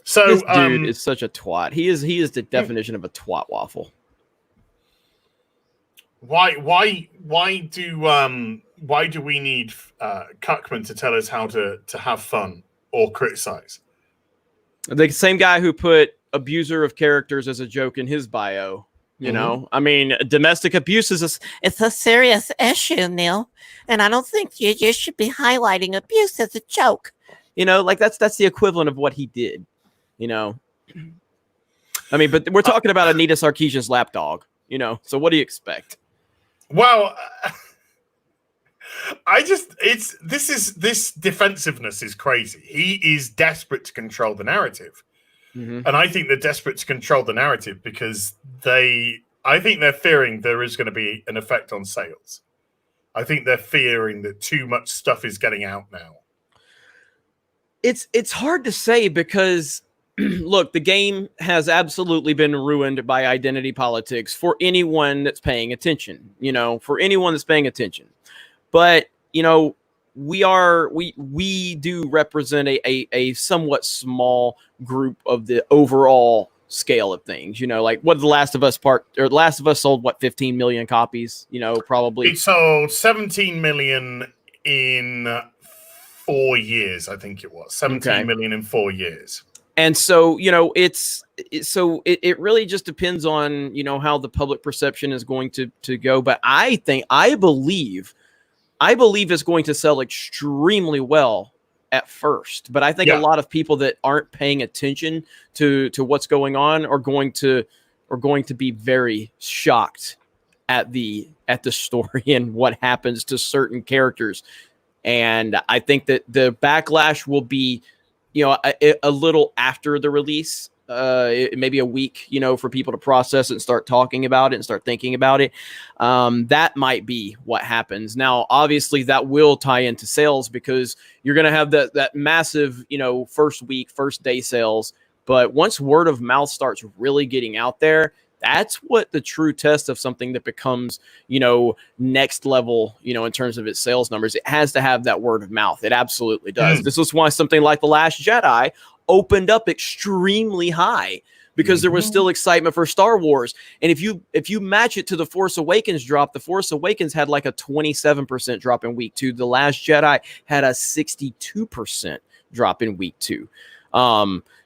So this dude is such a twat. He is the definition of a twat waffle. Why do we need Cuckman to tell us how to have fun or criticize? The same guy who put abuser of characters as a joke in his bio. You know, I mean, domestic abuse is it's a serious issue, Neil, and I don't think you should be highlighting abuse as a joke. You know, like that's the equivalent of what he did. You know, I mean, but we're talking about Anita Sarkeesian's lapdog. You know, so what do you expect? Well, this defensiveness is crazy. He is desperate to control the narrative. And I think they're desperate to control the narrative because I think they're fearing there is going to be an effect on sales. I think they're fearing that too much stuff is getting out now. It's hard to say because look, the game has absolutely been ruined by identity politics for anyone that's paying attention, you know, for anyone that's paying attention. But, you know, we do represent a somewhat small group of the overall scale of things. You know, like what The Last of Us sold what 15 million copies, you know, probably. It sold 17 million in 4 years, I think it was. 17 million in 4 years. And so, you know, it really just depends on, you know, how the public perception is going to go. But I believe it's going to sell extremely well at first. But I think a lot of people that aren't paying attention to what's going on are going to be very shocked at the story and what happens to certain characters. And I think that the backlash will be, you know, a little after the release, maybe a week, you know, for people to process it and start talking about it and start thinking about it. That might be what happens. Now, obviously, that will tie into sales because you're going to have that massive, you know, first day sales. But once word of mouth starts really getting out there, that's what the true test of something that becomes, you know, next level, you know, in terms of its sales numbers. It has to have that word of mouth. It absolutely does. This is why something like The Last Jedi opened up extremely high because there was still excitement for Star Wars. And if you match it to The Force Awakens drop, The Force Awakens had like a 27% drop in week 2. The Last Jedi had a 62% drop in week 2.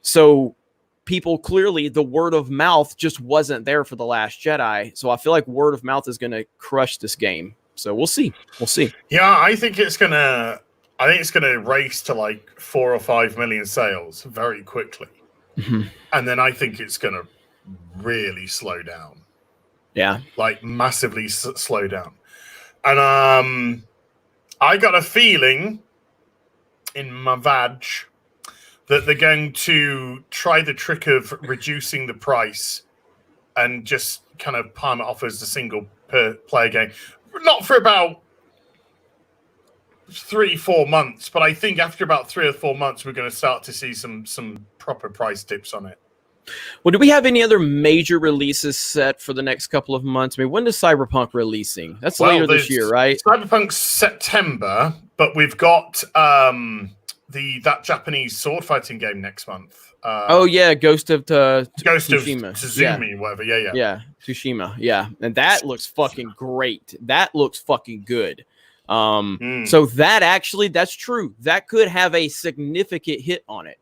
So people clearly, the word of mouth just wasn't there for The Last Jedi. So I feel like word of mouth is going to crush this game. So we'll see. Yeah, I think it's going to race to like 4 or 5 million sales very quickly. And then I think it's going to really slow down. Yeah. Like massively slow down. And I got a feeling in my vag that they're going to try the trick of reducing the price and just kind of palm it off as a single player game. Not for about 3-4 months, but I think after about 3 or 4 months, we're going to start to see some proper price dips on it. Well, do we have any other major releases set for the next couple of months? I mean, when is Cyberpunk releasing? That's later this year, right? Cyberpunk's September, but we've got that Japanese sword fighting game next month. Ghost of Tsushima. Tsuzumi, whatever. Yeah, Tsushima. Yeah, and that looks fucking great. That looks fucking good. So that's true. That could have a significant hit on it,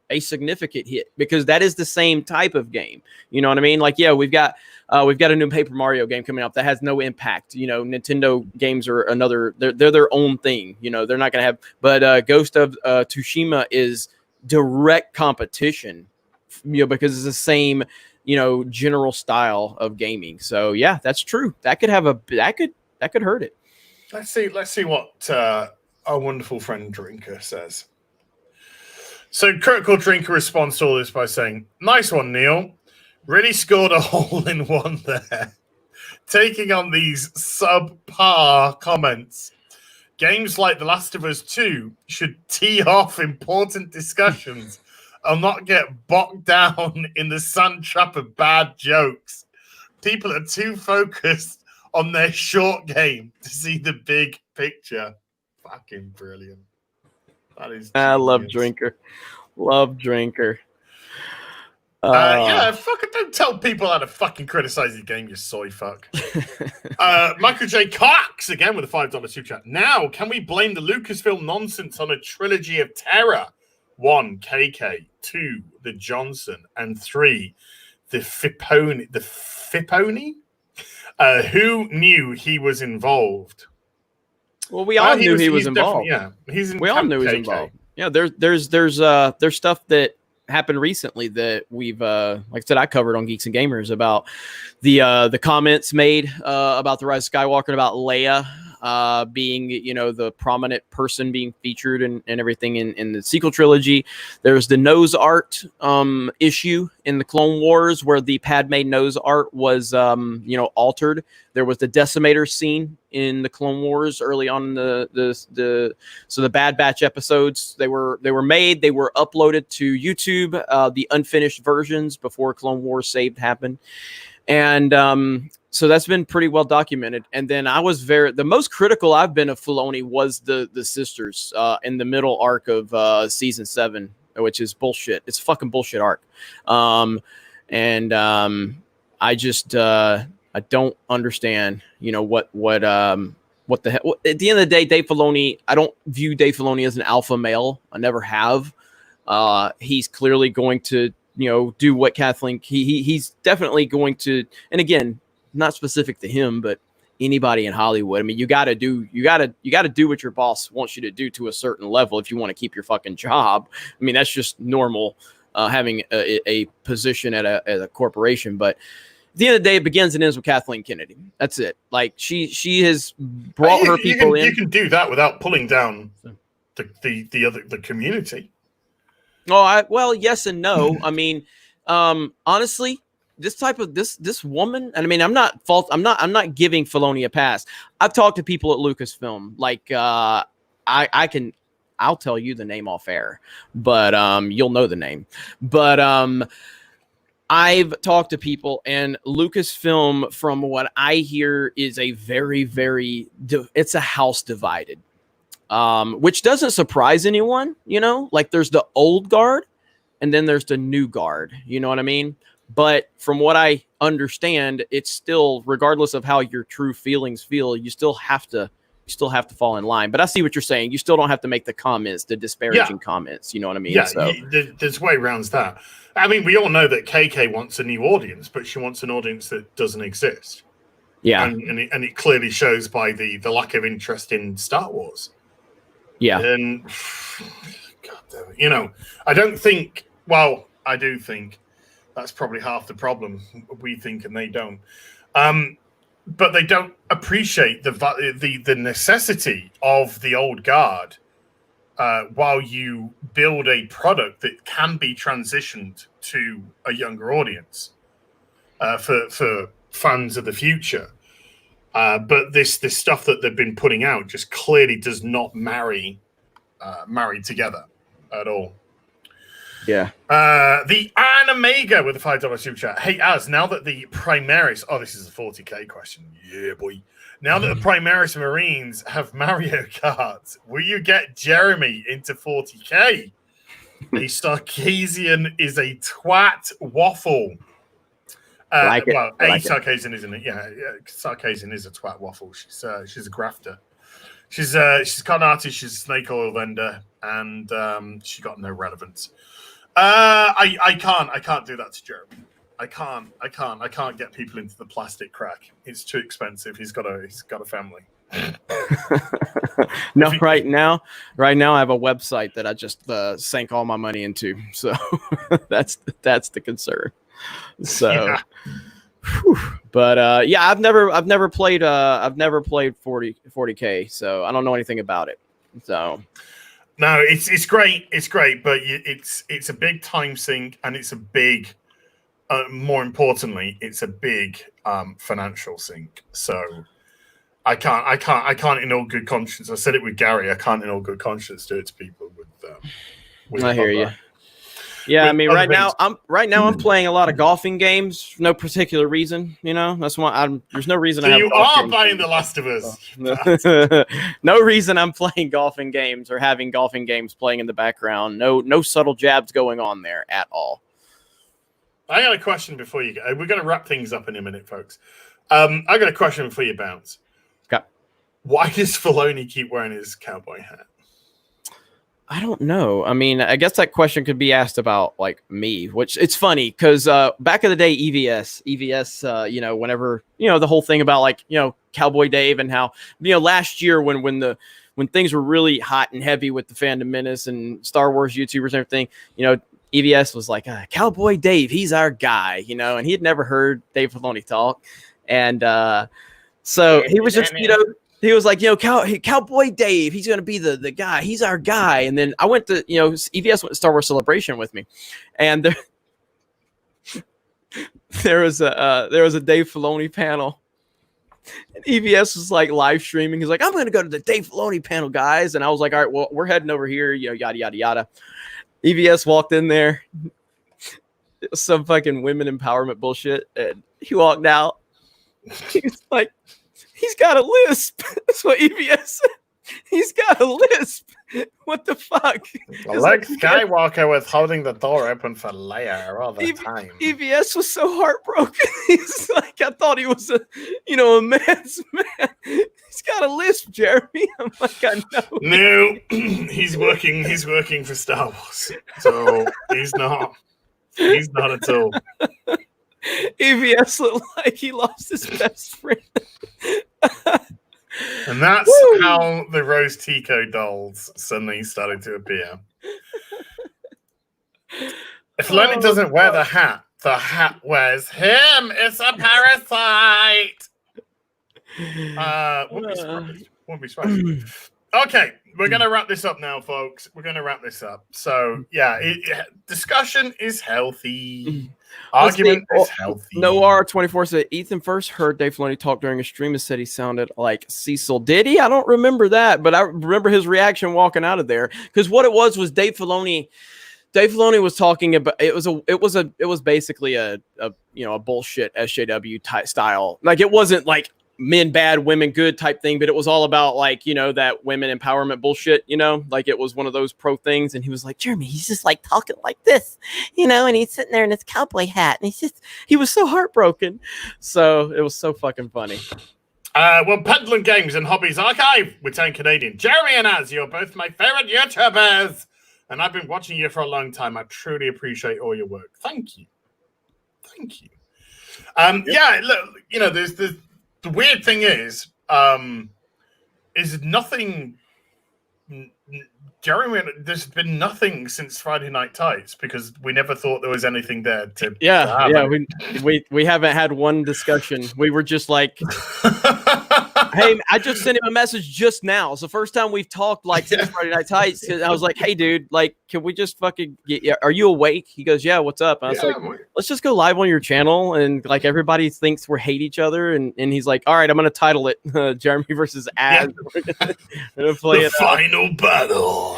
because that is the same type of game. You know what I mean? Like, yeah, we've got a new Paper Mario game coming up that has no impact. You know, Nintendo games are they're their own thing. You know, they're not going to have, but Ghost of Tsushima is direct competition, you know, because it's the same, you know, general style of gaming. So yeah, that's true. That could hurt it. Let's see what our wonderful friend Drinker says. So Critical Drinker responds to all this by saying, "Nice one, Neil. Really scored a hole in one there. taking on these subpar comments. Games like The Last of Us 2 should tee off important discussions and not get bogged down in the sand trap of bad jokes. People are too focused on their short game to see the big picture. Fucking brilliant. That is. I love genius. Drinker. Love Drinker. Yeah, fucking don't tell people how to fucking criticize the game, you soy fuck. Michael J. Cox, again with a $5 super chat. Now, can we blame the Lucasfilm nonsense on a trilogy of terror? 1, KK. 2, the Johnson. And 3, the Fipone. The Fipone? Who knew he was involved? Well, we all knew he was involved. Yeah, we all knew he was involved. Yeah, there's stuff that happened recently that we've like I said, I covered on Geeks and Gamers about the comments made about the Rise of Skywalker and about Leia being, you know, the prominent person being featured and everything in the sequel trilogy. There's the nose art issue in the Clone Wars where the Padme nose art was altered. There was the Decimator scene in the Clone Wars early on in the Bad Batch episodes. They were made, they were uploaded to YouTube, the unfinished versions before Clone Wars Saved happened. And so that's been pretty well documented. And then the most critical I've been of Filoni was the sisters in the middle arc of season 7, which is bullshit. It's a fucking bullshit arc. I just I don't understand, you know, what the hell. At the end of the day, Dave Filoni, I don't view Dave Filoni as an alpha male. I never have. He's clearly going to, you know, do what Kathleen. He's definitely going to, and again, not specific to him, but anybody in Hollywood. I mean, you got to do what your boss wants you to do to a certain level if you want to keep your fucking job. I mean, that's just normal, having a position at a corporation. But at the end of the day, it begins and ends with Kathleen Kennedy. That's it. Like she has brought her people in. You can do that without pulling down the community. Oh, well, yes and no. I mean, honestly, this woman, and I mean, I'm not giving Filoni a pass. I've talked to people at Lucasfilm, like I'll tell you the name off air, but you'll know the name. But I've talked to people, and Lucasfilm, from what I hear, is a very, very it's a house divided. Which doesn't surprise anyone, you know, like there's the old guard and then there's the new guard, you know what I mean? But from what I understand, it's still, regardless of how your true feelings feel, you still have to fall in line. But I see what you're saying. You still don't have to make the comments, the disparaging comments, you know what I mean? Yeah, so there's way around that. I mean, we all know that KK wants a new audience, but she wants an audience that doesn't exist. Yeah. And it clearly shows by the lack of interest in Star Wars. Yeah. And God damn it. You know, I do think that's probably half the problem. We think and they don't. But they don't appreciate the necessity of the old guard while you build a product that can be transitioned to a younger audience for fans of the future. But this stuff that they've been putting out just clearly does not marry together at all. Yeah. The Animega with a $5 super chat. Hey, now that the Primaris, this is a 40k question. Yeah, boy. Now that the Primaris Marines have Mario Kart, will you get Jeremy into 40k? A Sarkisian is a twat waffle. Sarkisian, isn't it? Yeah, Sarkisian is a twat waffle. She's a grafter. She's a con artist. She's a snake oil vendor, and she got no relevance. I can't do that to Jeremy. I can't get people into the plastic crack. It's too expensive. He's got a family. No, right now I have a website that I just sank all my money into. So that's the concern. So, yeah. But I've never played 40k, so I don't know anything about it. So no, it's great, but it's a big time sink, and it's a big more importantly, it's a big financial sink. So I can't in all good conscience. I said it with Gary. I can't in all good conscience do it to people with I hear other- you. Yeah, I with mean, other right now I'm things. playing a lot of golfing games for no particular reason. You know, that's why there's no reason So I have. you golf are games. playing The Last of Us. No reason I'm playing golfing games or having golfing games playing in the background. No subtle jabs going on there at all. I got a question before you go. We're going to wrap things up in a minute, folks. I got a question before you bounce. Okay. Why does Filoni keep wearing his cowboy hat? I don't know. I mean, I guess that question could be asked about like me, which it's funny because back in the day, EVS, whenever, the whole thing about like, Cowboy Dave and how, last year when things were really hot and heavy with the Fandom Menace and Star Wars YouTubers and everything, EVS was like, Cowboy Dave, he's our guy, and he had never heard Dave Filoni talk. And so he was just, he was like, Cowboy Dave, he's going to be the guy. He's our guy. And then I went to, EVS went to Star Wars Celebration with me. And there was a Dave Filoni panel. And EVS was like live streaming. He's like, I'm going to go to the Dave Filoni panel, guys. And I was like, all right, well, we're heading over here, yada, yada, yada. EVS walked in there. It was some fucking women empowerment bullshit. And he walked out. He was like, he's got a lisp. That's what EVS said. He's got a lisp. What the fuck? Luke Skywalker was holding the door open for Leia all the time. EVS was so heartbroken. He's like, I thought he was a man's man. He's got a lisp, Jeremy. I'm like, I know. No, he's working for Star Wars. So he's not. He's not at all. EVS looked like he lost his best friend. And that's how the Rose Tico dolls suddenly started to appear. If Lenny doesn't wear the hat wears him. It's a parasite. Won't be surprised. Okay, we're going to wrap this up now, folks. We're going to wrap this up. So, yeah, discussion is healthy. Argument is healthy. Noir24 said Ethan first heard Dave Filoni talk during a stream and said he sounded like Cecil. Did he? I don't remember that, but I remember his reaction walking out of there because what it was Dave Filoni. Dave Filoni was talking about it was basically a bullshit SJW type style. Like it wasn't like men bad, women good type thing, but it was all about like, that women empowerment bullshit, like it was one of those pro things. And he was like, Jeremy, he's just like talking like this, and he's sitting there in his cowboy hat and he was so heartbroken. So it was so fucking funny. Well, Pendulum Games and Hobbies Archive with 10 Canadian. Jeremy and Az, you're both my favorite YouTubers. And I've been watching you for a long time. I truly appreciate all your work. Thank you. Yeah, look, there's the weird thing is nothing. Jeremy, there's been nothing since Friday Night Tights because we never thought there was anything there to. Yeah. We haven't had one discussion. We were just like, hey, I just sent him a message just now. It's the first time we've talked like since Friday Night Tights. I was like, hey, dude, like, can we just fucking are you awake? He goes, yeah, what's up? And I was like, let's just go live on your channel. And like everybody thinks we hate each other. And he's like, all right, I'm going to title it Jeremy versus Az. Yeah. We're going to play the final battle.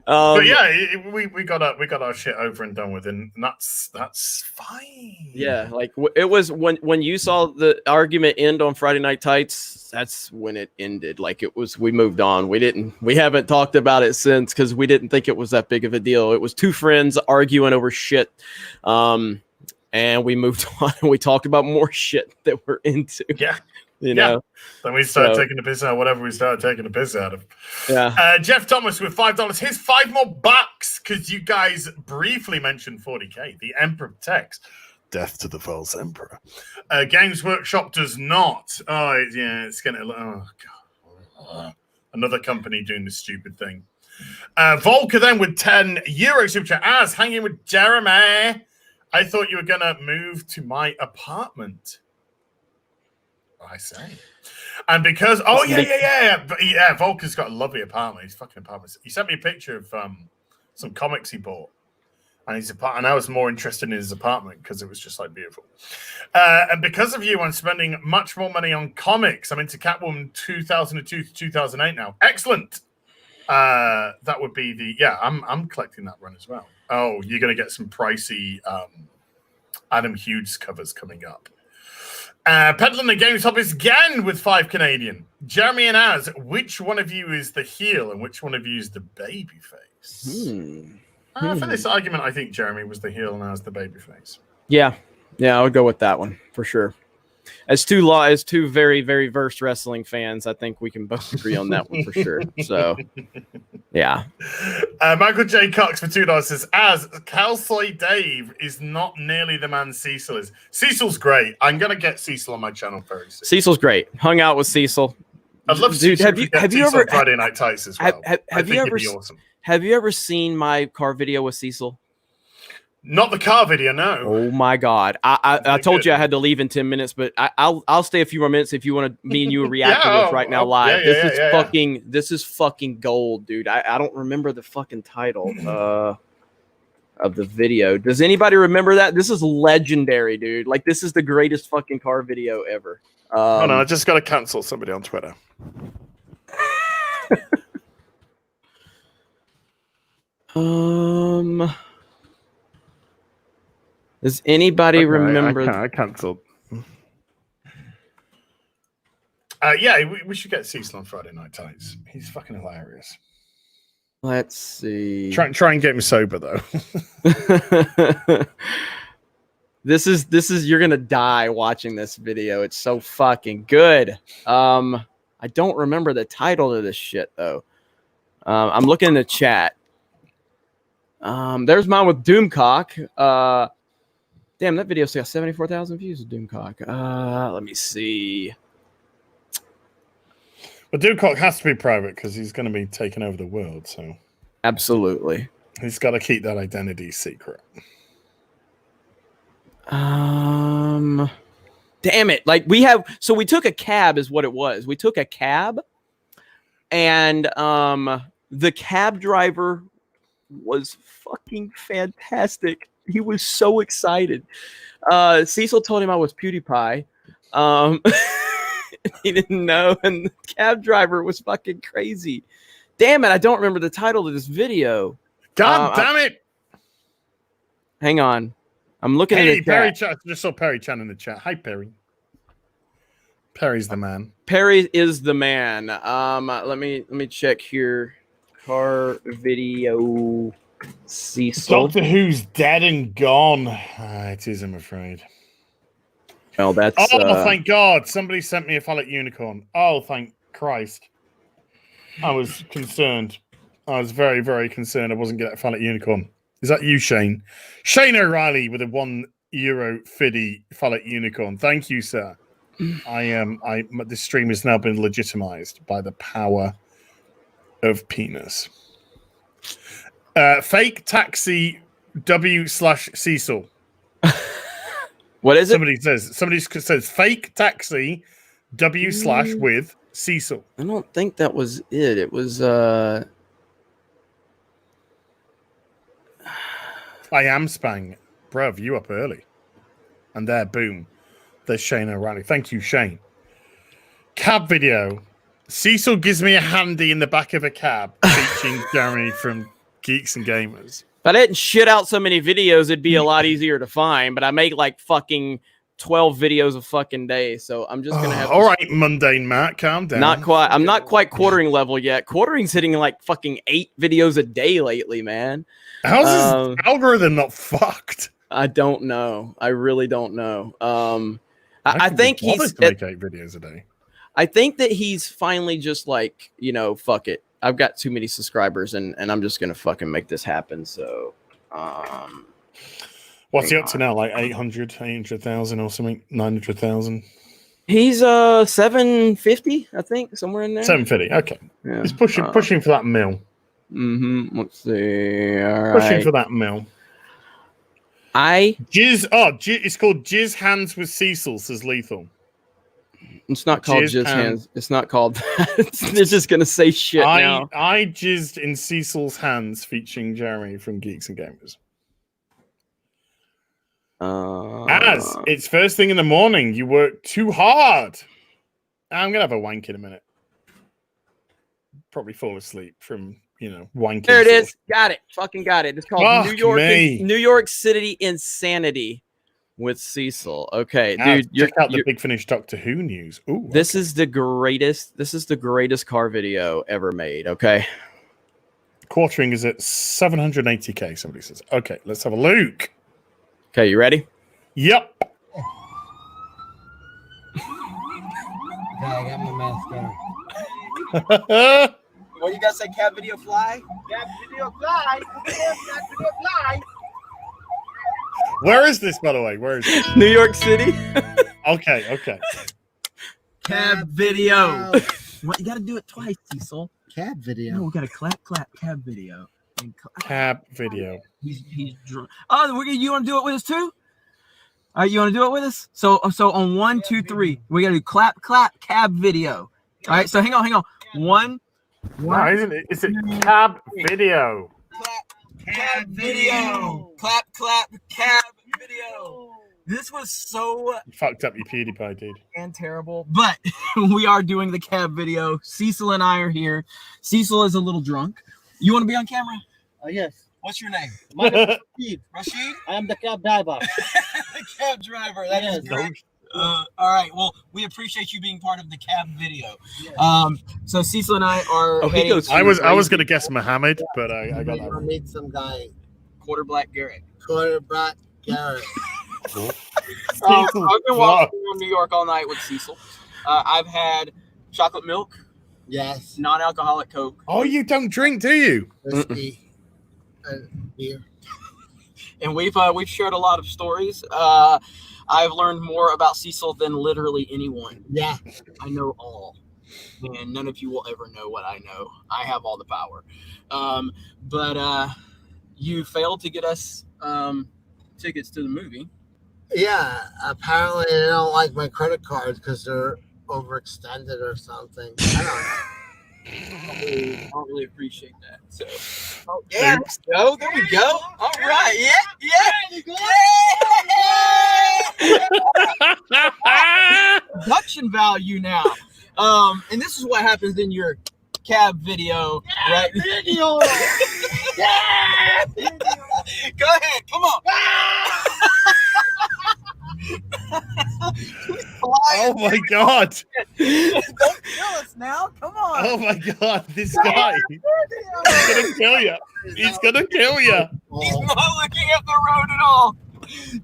But yeah, we got our shit over and done with, and that's fine. Yeah, like it was when you saw the argument end on Friday Night Tights. That's when it ended. Like it was, we moved on. We haven't talked about it since because we didn't think it was that big of a deal. It was two friends arguing over shit, and we moved on. And we talked about more shit that we're into. Yeah. You know, then we started taking the piss out of whatever we started taking the piss out of. Yeah. Jeff Thomas with $5. Here's $5 more because you guys briefly mentioned 40K. The Emperor protects. Death to the false Emperor. Games Workshop does not. Oh, yeah, it's going to. Oh, God. Another company doing this stupid thing. Volker then with €10 super chat. Az, hanging with Jeremy. I thought you were going to move to my apartment. I say. And because Volker's got a lovely apartment. He's fucking apartment. He sent me a picture of some comics he bought. And and I was more interested in his apartment because it was just like beautiful. And because of you, I'm spending much more money on comics. I'm into Catwoman 2002 to 2008 now. Excellent. That would be I'm collecting that run as well. Oh, you're gonna get some pricey Adam Hughes covers coming up. Peddling the Games Hobbies again with 5 Canadian. Jeremy and Az, which one of you is the heel and which one of you is the babyface? For this argument, I think Jeremy was the heel and Az the babyface. Yeah, I would go with that one for sure. As two very, very versed wrestling fans, I think we can both agree on that one for sure. So, yeah. Michael J. Cox for $2 says, as Calsoy Dave is not nearly the man Cecil is. Cecil's great. I'm going to get Cecil on my channel very soon. Cecil's great. Hung out with Cecil. I'd love to Dude, have you ever Friday Night Tights as well. Have you ever awesome. Have you ever seen my car video with Cecil? Not the car video, no. Oh my God! I told you I had to leave in 10 minutes, but I'll stay a few more minutes if you want to. Me and you react to this right now live. This is fucking gold, dude. I don't remember the fucking title of the video. Does anybody remember that? This is legendary, dude. Like this is the greatest fucking car video ever. Oh no! I just got to cancel somebody on Twitter. Does anybody remember? I cancelled. We should get Cecil on Friday Night Tights. He's fucking hilarious. Let's see. Try and get him sober though. This is you're gonna die watching this video. It's so fucking good. I don't remember the title of this shit though. I'm looking in the chat. There's mine with Doomcock. Damn, that video got 74,000 views of Doomcock. Let me see. But Doomcock has to be private because he's going to be taking over the world. So absolutely, he's got to keep that identity secret. Damn it! Like we took a cab, is what it was. We took a cab, and the cab driver was fucking fantastic. He was so excited. Cecil told him I was PewDiePie. He didn't know, and the cab driver was fucking crazy. Damn it, I don't remember the title of this video. God damn it! Hang on. I'm looking at the Perry chat. Just saw Perry Chan in the chat. Hi, Perry. Perry's the man. Perry is the man. Let me check here. Car video. Cecil. Doctor Who's dead and gone. It is, I'm afraid. Well, that's. Thank God! Somebody sent me a phallic unicorn. Oh, thank Christ! I was concerned. I was very, very concerned. I wasn't getting a phallic unicorn. Is that you, Shane? Shane O'Reilly with a €1 fiddy phallic unicorn. Thank you, sir. This stream has now been legitimized by the power of penis. Fake taxi W/Cecil. What is it? Somebody says fake taxi W/ with Cecil. I don't think that was it. It was I am Spang. Bruv, you up early. And there, boom. There's Shane O'Reilly. Thank you, Shane. Cab video. Cecil gives me a handy in the back of a cab featuring Jeremy from Geeks and Gamers. If I didn't shit out so many videos, it'd be a lot easier to find, but I make like fucking 12 videos a fucking day, so I'm just gonna have all right, mundane Matt, calm down. I'm not quite quartering level yet. Quartering's hitting like fucking 8 videos a day lately, man. How's his algorithm not fucked? I don't know. I really don't know. I think he's to make 8 videos a day. I think that he's finally just like, fuck it. I've got too many subscribers and I'm just going to fucking make this happen. So, what's he up to now? Like 800,000 or something? 900,000? He's 750, I think, somewhere in there. 750. Okay. Yeah. He's pushing for that mil. Let's see. All pushing for that mil. It's called Jizz Hands with Cecil, says Lethal. It's not called Jizz Hands. It's not called that. They're just going to say shit now. I jizzed in Cecil's hands featuring Jeremy from Geeks and Gamers. As it's first thing in the morning, you work too hard. I'm gonna have a wank in a minute. Probably fall asleep from wanking. There it is. Got it. Fucking got it. It's called Fuck me. New York City Insanity with Cecil. Okay, dude. Check out the Big Finish Doctor Who news. Ooh, this is the greatest. This is the greatest car video ever made. Okay. Quartering is at 780k. Somebody says. Okay, let's have a look. Okay, you ready? Yep. Okay, I got my mask on. What you guys say? Cab video fly? Cab video fly. Cab video fly. Where is this, by the way? Where is this? New York City. Okay. Cab video. What, you got to do it twice, Cecil. Cab video. No, we got to clap cab video. And Cab video. He's drunk. Oh, you want to do it with us too? All right, you want to do it with us? So on 1, 2, 3, we got to do clap cab video. All right, so hang on. One. No, isn't it? Is it cab video? Cab video. Clap cab video. This was so You fucked up your PewDiePie, dude. and terrible, but we are doing the cab video. Cecil and I are here. Cecil is a little drunk. You want to be on camera? Yes. What's your name? My name is Steve. Rashid? I am the cab driver. The cab driver. That is Yes. great. All right. Well, we appreciate you being part of the cab video. So Cecil and I are. I was gonna guess Mohammed, but I got that I wrong. meet some guy, Quarter Black Garrett. quarterback Garrett. I've been walking around New York all night with Cecil. I've had chocolate milk, Yes. non-alcoholic Coke, Oh, you don't drink, do you? Whiskey. And beer. and we've shared a lot of stories. I've learned more about Cecil than literally anyone. Yeah. I know all, and none of you will ever know what I know. I have all the power. But you failed to get us tickets to the movie. Yeah. Apparently, they don't like my credit cards because they're overextended or something. I don't know. I don't really appreciate that. So, there we go. All right, yeah. Production value now. And this is what happens in your cab video, right? Video. Go ahead, come on. Oh my god! Don't kill us now. Come on. Oh my god! This guy! He's gonna kill you! He's gonna kill you! He's not looking at the road at all.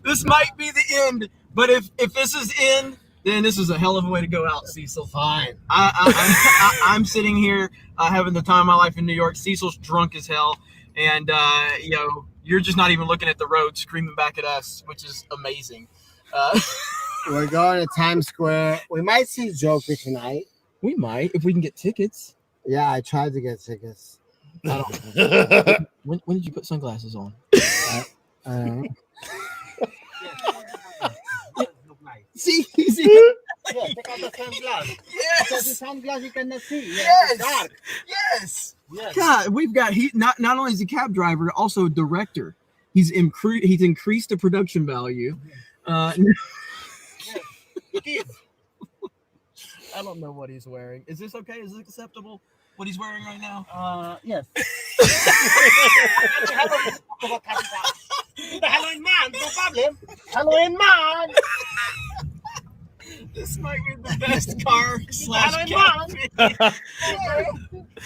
This might be the end, but if this is end, then this is a hell of a way to go out, Cecil. Fine. I'm sitting here having the time of my life in New York. Cecil's drunk as hell, and you're just not even looking at the road, screaming back at us, which is amazing. We're going to Times Square. We might see Joker tonight. We might if we can get tickets. Yeah, I tried to get tickets. When did you put sunglasses on? See? Yeah, take out the sunglass. Because the Yes. sunglass you cannot see. Yeah, Yes. it's dark. Yes. Yes. God, we've got not only is he a cab driver, also a director. He's increased the production value. Steve, I don't know what he's wearing. Is this okay? Is this acceptable? What he's wearing right now? yes. Halloween man, no problem. Halloween man. This might be the best car / cab.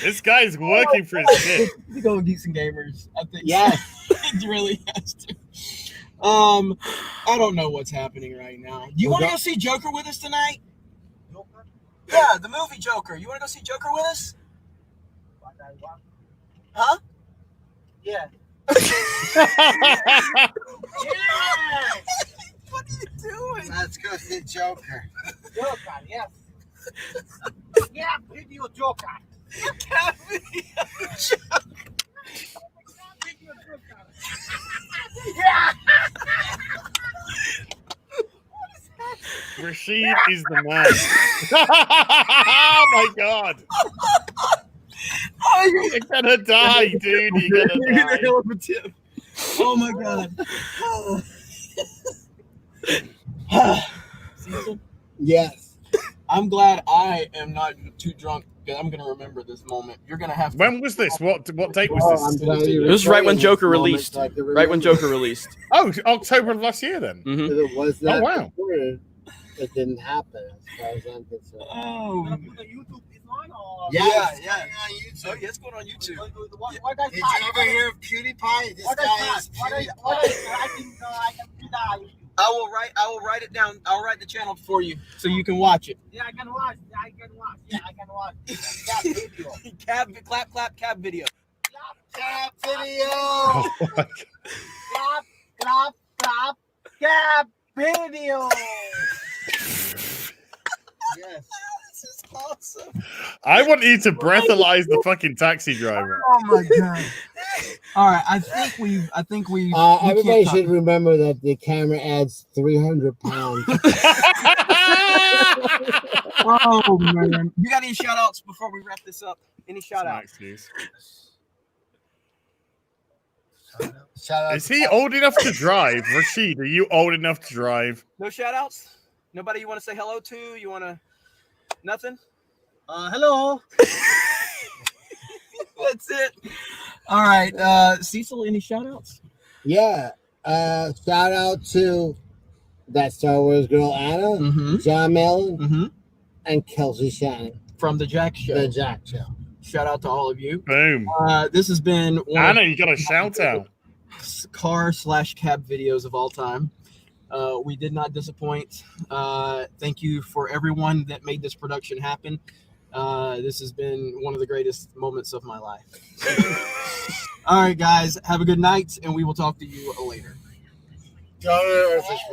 This guy's working for his kid. To go with Decent Gamers. I think Yes. it really has to. I don't know what's happening right now. Do you want to go see Joker with us tonight? Yeah, the movie Joker. You want to go see Joker with us? Huh? Yeah. What are you doing? Let's go see Joker. Joker, yes. Yeah, video Joker. Rashid is the man. Oh my god! You're gonna die, dude. You're gonna die. Oh my god. Cecil, Yes. I'm glad I am not too drunk because I'm gonna remember this moment. You're gonna have to. When was this? What date was Oh, I'm this? glad you It was right when replaying Joker this moment released. so I can Right when remember. Joker released. Oh, October of last year then. Mhm. If it was not wow. recorded, it didn't happen as far as I'm concerned. Oh. YouTube is on or Yes, yeah. on YouTube. Oh, yeah, it's going on YouTube. what I Did you ever hear of PewDiePie? This what guy I is what I PewDiePie. writing I can see the I will write it down. I'll write the channel for you so you can watch it. yeah I can watch I can watch that video Cab video. Tap video. Oh my God. clap video. Yes. This is awesome. I want you to breathalyze the fucking taxi driver. Oh my god. All right, I think we Everybody should remember that the camera adds 300 pounds. Oh man. You got any shout outs before we wrap this up? Any shout outs? Excuse. Shout out. Is he old enough to drive? Rashid, are you old enough to drive? No shout outs? Nobody you want to say hello to? You want to nothing? Hello. That's it. All right. Cecil, any shout outs? Yeah. Shout out to that Star Wars girl Anna, Mm-hmm. John Mellon, Mm-hmm. and Kelsey Shannon. From the Jack Show. The Jack Show. Shout out to all of you. Boom. This has been one Anna, you got a shout out. of car/cab videos of all time. We did not disappoint. Thank you for everyone that made this production happen. This has been one of the greatest moments of my life. All right, guys, have a good night, and we will talk to you later. Go to Earthfish.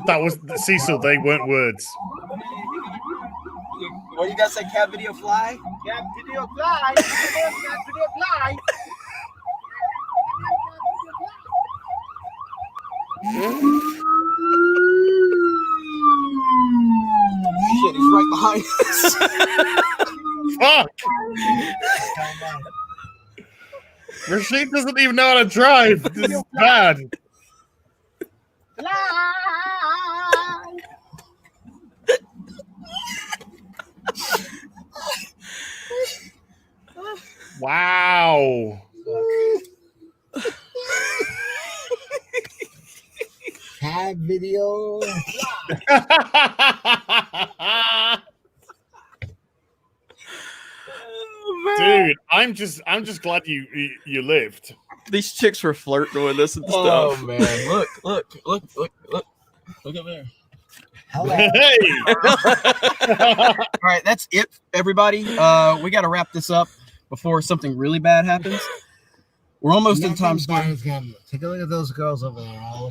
That was Cecil. They weren't words. What do you guys say? Cab video fly? Clap video fly. Clap video fly. Shit, he's right behind us. Fuck. Rashid doesn't even know how to drive. This is bad. Fly. Wow. Tag video. Dude, I'm just glad you lived. These chicks were flirting with us and Oh stuff. man, look up there. Hello. Hey. All right, that's it, everybody. We got to wrap this up before something really bad happens. We're almost in Times Square. Take a look at those girls over there. All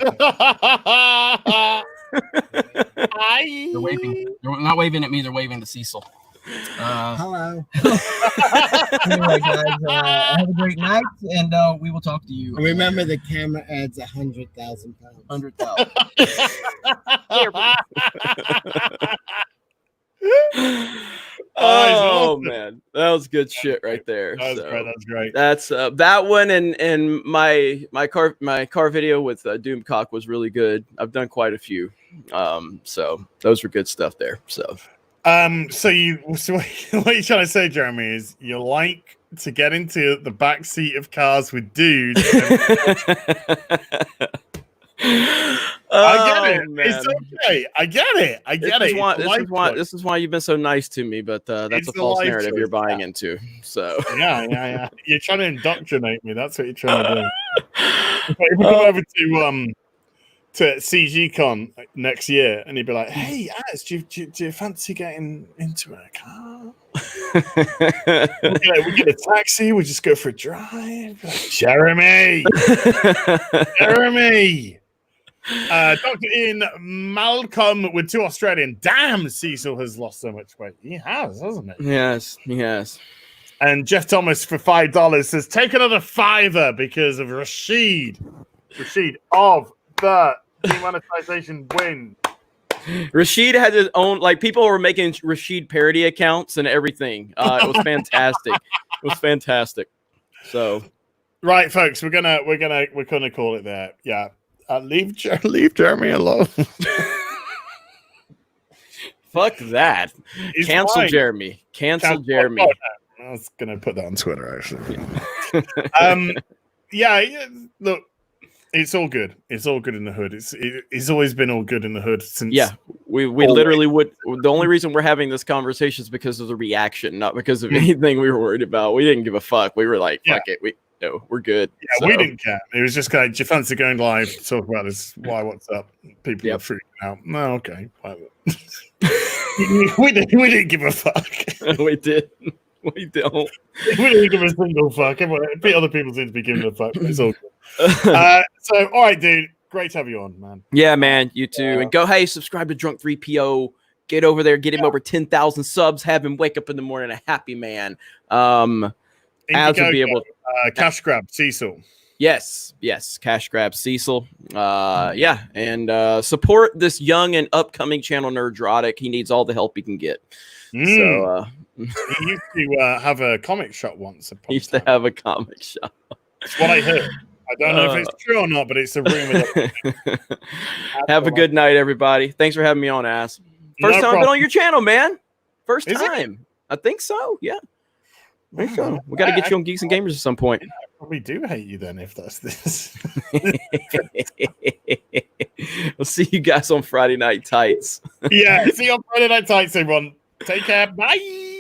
They're waving. They're not waving at me. They're waving to Cecil. Hello. Anyway, guys, have a great night, and we will talk to you. Remember, the camera adds 100,000 pounds. 100,000. Oh man, that was good shit right there. That was So, great. That's great. that's that one, and my car video with Doomcock was really good. I've done quite a few, so those were good stuff there. So So what you're trying to say, Jeremy, is you like to get into the back seat of cars with dudes. I get it. It's okay. I get it. I get it. This is why you've been so nice to me, but that's It's a the false life narrative you're choice, buying yeah. into. So Yeah. You're trying to indoctrinate me. That's what you're trying to do. If we come over to CGCon next year, and he'd be like, "Hey, Az, do you fancy getting into a car? We get a taxi. We just go for a drive." Like, Jeremy. Dr. Ian Malcolm with 2 Australian. Damn, Cecil has lost so much weight. He has, hasn't it? yes, he has. And Jeff Thomas for $5 says, take another $5 because of Rashid. Rashid of the demonetization win. Rashid had his own, like, people were making Rashid parody accounts and everything. It was fantastic. It was fantastic. So Right, folks, we're gonna call it there. Yeah. leave Jeremy alone. Fuck that. He's Cancel fine. Jeremy. Cancel Jeremy. I was gonna put that on Twitter actually. Yeah. Look, it's all good. It's all good in the hood. It's always been all good in the hood since. Yeah, we literally would. The only reason we're having this conversation is because of the reaction, not because of anything we were worried about. We didn't give a fuck. We were like, fuck it. We're good. Yeah, we didn't care. It was just kind of, do you fancy going live to talk about this? Why? What's up? People are freaking out. No, okay. we didn't give a fuck. We did. We don't. We didn't give a single fuck. Other people seem to be giving a fuck. It's all good. So, all right, dude. Great to have you on, man. Yeah, man. You too. And go, hey, subscribe to Drunk 3PO. Get over there. Get him over 10,000 subs. Have him wake up in the morning a happy man. As will be able. Cash grab Cecil. Yes, cash grab Cecil. Yeah, and support this young and upcoming channel Nerdrotic. He needs all the help he can get. So he used to have a comic shop once. He used to have a comic shop. That's what I heard. I don't know if it's true or not, but it's a rumor. Have a good night, everybody. Thanks for having me on, Ass. First time I've been on your channel, man. First time. I think so. Yeah. I think so. We got to get you on Geeks and Gamers at some point. I probably do hate you then if that's this. We'll see you guys on Friday Night Tights. Yeah, see you on Friday Night Tights, everyone. Take care. Bye.